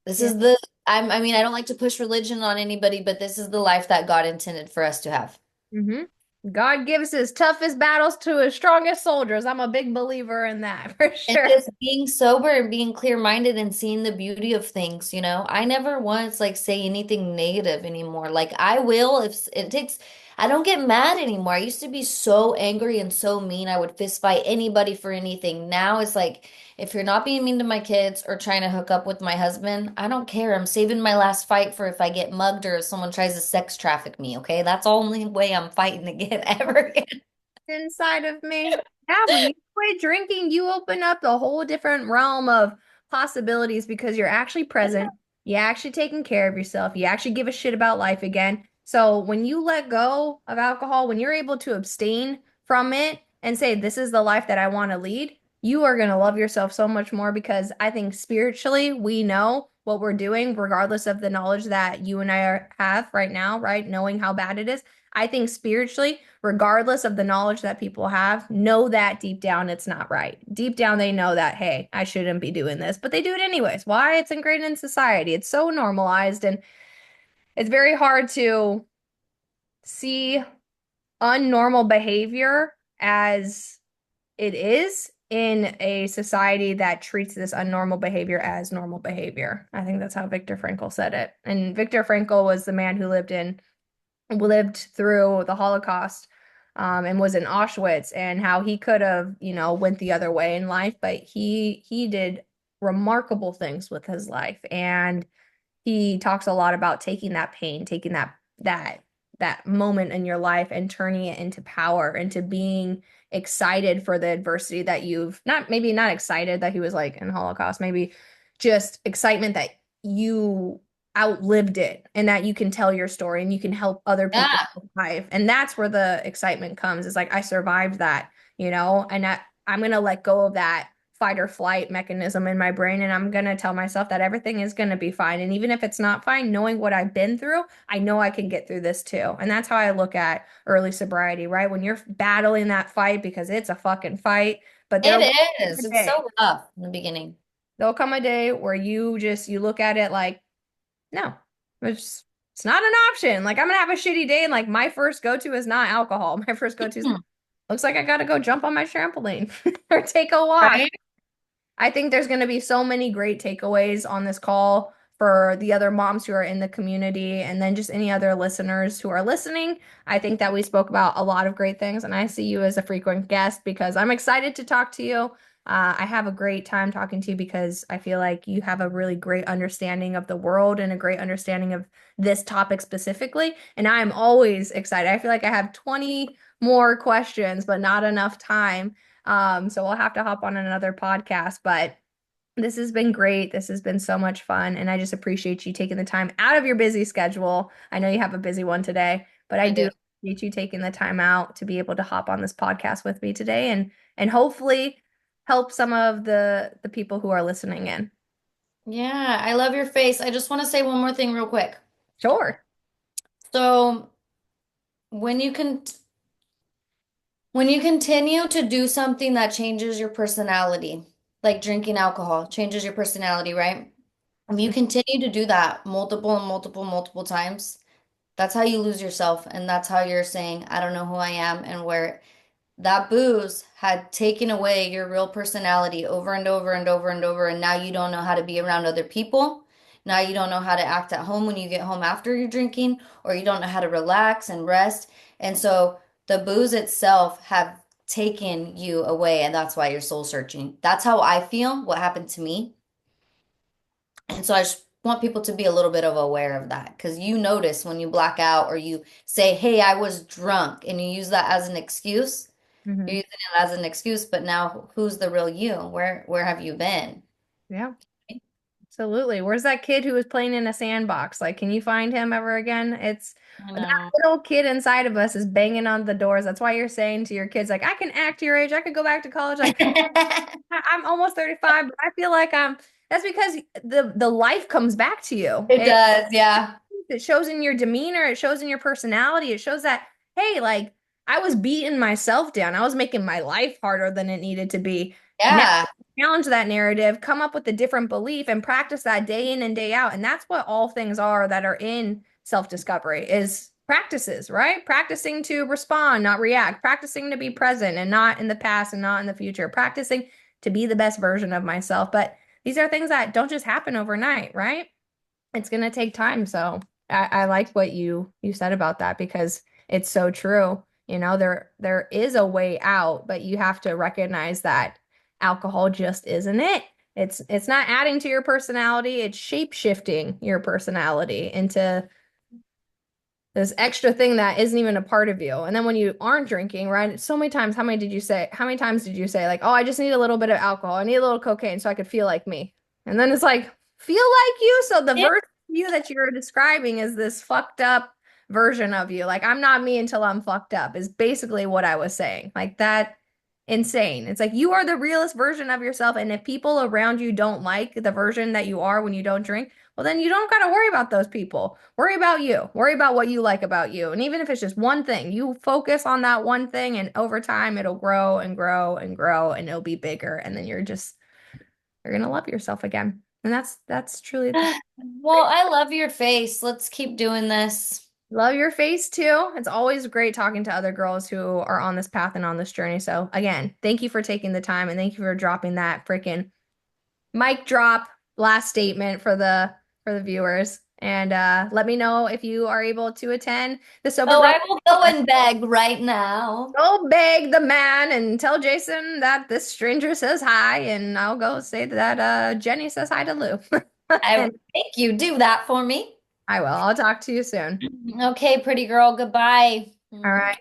B: This
A: Yeah.
B: is the I mean, I don't like to push religion on anybody, but this is the life that God intended for us to have.
A: hmm God gives his toughest battles to his strongest soldiers. I'm a big believer in that for
B: And
A: sure.
B: just being sober and being clear-minded and seeing the beauty of things, you know. I never once like say anything negative anymore. Like I will if it takes, I don't get mad anymore. I used to be so angry and so mean. I would fist fight anybody for anything. Now it's like if you're not being mean to my kids or trying to hook up with my husband, I don't care. I'm saving my last fight for if I get mugged or if someone tries to sex traffic me, okay? That's the only way I'm fighting again ever again.
A: Inside of me. Yeah, when you quit drinking, you open up a whole different realm of possibilities because you're actually present. You're actually taking care of yourself. You actually give a shit about life again. So when you let go of alcohol, when you're able to abstain from it and say, this is the life that I want to lead, you are going to love yourself so much more because I think spiritually we know what we're doing, regardless of the knowledge that you and have right now, right? Knowing how bad it is. I think spiritually, regardless of the knowledge that people have, know that deep down it's not right. Deep down, they know that, hey, I shouldn't be doing this, but they do it anyways. Why? It's ingrained in society. It's so normalized, and it's very hard to see unnormal behavior as it is in a society that treats this unnormal behavior as normal behavior. I think that's how Viktor Frankl said it. And Viktor Frankl was the man who lived through the Holocaust, and was in Auschwitz, and how he could have, went the other way in life, but he did remarkable things with his life. And he talks a lot about taking that pain, taking that moment in your life and turning it into power, into being excited for the adversity that you've not maybe not excited that he was like in Holocaust, maybe just excitement that you outlived it and that you can tell your story and you can help other people
B: Yeah.
A: survive. And that's where the excitement comes. It's like I survived that, and I'm gonna let go of that fight or flight mechanism in my brain. And I'm going to tell myself that everything is going to be fine. And even if it's not fine, knowing what I've been through, I know I can get through this too. And that's how I look at early sobriety, right? When you're battling that fight because it's a fucking fight, but there will
B: It
A: come
B: is.
A: a
B: It's
A: day,
B: so rough in the beginning.
A: there'll come a day where you look at it like, no, it's not an option. Like I'm gonna have a shitty day and like my first go-to is not alcohol. My first go-to is
B: Hmm.
A: looks like I gotta go jump on my trampoline or take a walk.
B: Right?
A: I think there's going to be so many great takeaways on this call for the other moms who are in the community and then just any other listeners who are listening. I think that we spoke about a lot of great things, and I see you as a frequent guest because I'm excited to talk to you. I have a great time talking to you because I feel like you have a really great understanding of the world and a great understanding of this topic specifically. And I'm always excited. I feel like I have 20 more questions, but not enough time. So we'll have to hop on another podcast, but this has been great. This has been so much fun. And I just appreciate you taking the time out of your busy schedule. I know you have a busy one today, but I
B: I
A: do
B: do.
A: appreciate you taking the time out to be able to hop on this podcast with me today and hopefully help some of the people who are listening in.
B: Yeah, I love your face. I just want to say one more thing real quick.
A: Sure.
B: So, when you can when you continue to do something that changes your personality, like drinking alcohol changes your personality, right? If you continue to do that multiple and multiple, multiple times, that's how you lose yourself. And that's how you're saying, I don't know who I am and where that booze had taken away your real personality over and over and over and over. And now you don't know how to be around other people. Now you don't know how to act at home when you get home after you're drinking, or you don't know how to relax and rest. And so the booze itself have taken you away, and that's why you're soul searching. That's how I feel, what happened to me. And so I just want people to be a little bit of aware of that because you notice when you black out or you say, "Hey, I was drunk," and you use that as an excuse. You're
A: Hmm.
B: using it as an excuse, but now who's the real you? Where have you been?
A: Yeah. Absolutely. Where's that kid who was playing in a sandbox? Like, can you find him ever again? It's
B: I
A: that
B: know.
A: little kid inside of us is banging on the doors. That's why you're saying to your kids, like, I can act your age. I could go back to college. Like, I'm almost 35, but I feel like that's because the life comes back to you.
B: It does, yeah.
A: It shows in your demeanor, it shows in your personality. It shows that, hey, like I was beating myself down. I was making my life harder than it needed to be. Now
B: Yeah.
A: challenge that narrative, come up with a different belief and practice that day in and day out. And that's what all things are that are in self-discovery is practices, right? Practicing to respond, not react, practicing to be present and not in the past and not in the future, practicing to be the best version of myself. But these are things that don't just happen overnight, right? It's going to take time. So I like what you said about that because it's so true. You know, there is a way out, but you have to recognize that alcohol just isn't it. It's not adding to your personality, it's shape shifting your personality into this extra thing that isn't even a part of you. And then when you aren't drinking, right? So many times, how many did you say? How many times did you say like, "Oh, I just need a little bit of alcohol. I need a little cocaine so I could feel like me." And then it's like, "Feel like you?" So the
B: Yeah.
A: version of you that you're describing is this fucked up version of you. Like, I'm not me until I'm fucked up is basically what I was saying. Like that insane. It's like you are the realest version of yourself and if people around you don't like the version that you are when you don't drink, well, then you don't got to worry about those people. Worry about you. Worry about what you like about you. And even if it's just one thing, you focus on that one thing, and over time, it'll grow and grow and grow, and it'll be bigger. And then you're gonna love yourself again. And that's truly the
B: Well, I love your face. Let's keep doing this.
A: love your face too. It's always great talking to other girls who are on this path and on this journey. So again, thank you for taking the time and thank you for dropping that freaking mic drop last statement for the viewers. And let me know if you are able to attend the Sober
B: Oh,
A: Girl.
B: I will go and beg right now.
A: Go beg the man and tell Jason that this stranger says hi, and I'll go say that Jenny says hi to Lou.
B: I
A: And
B: thank you. Do that for me.
A: I will. I'll talk to you soon.
B: Okay, pretty girl. Goodbye.
A: All right.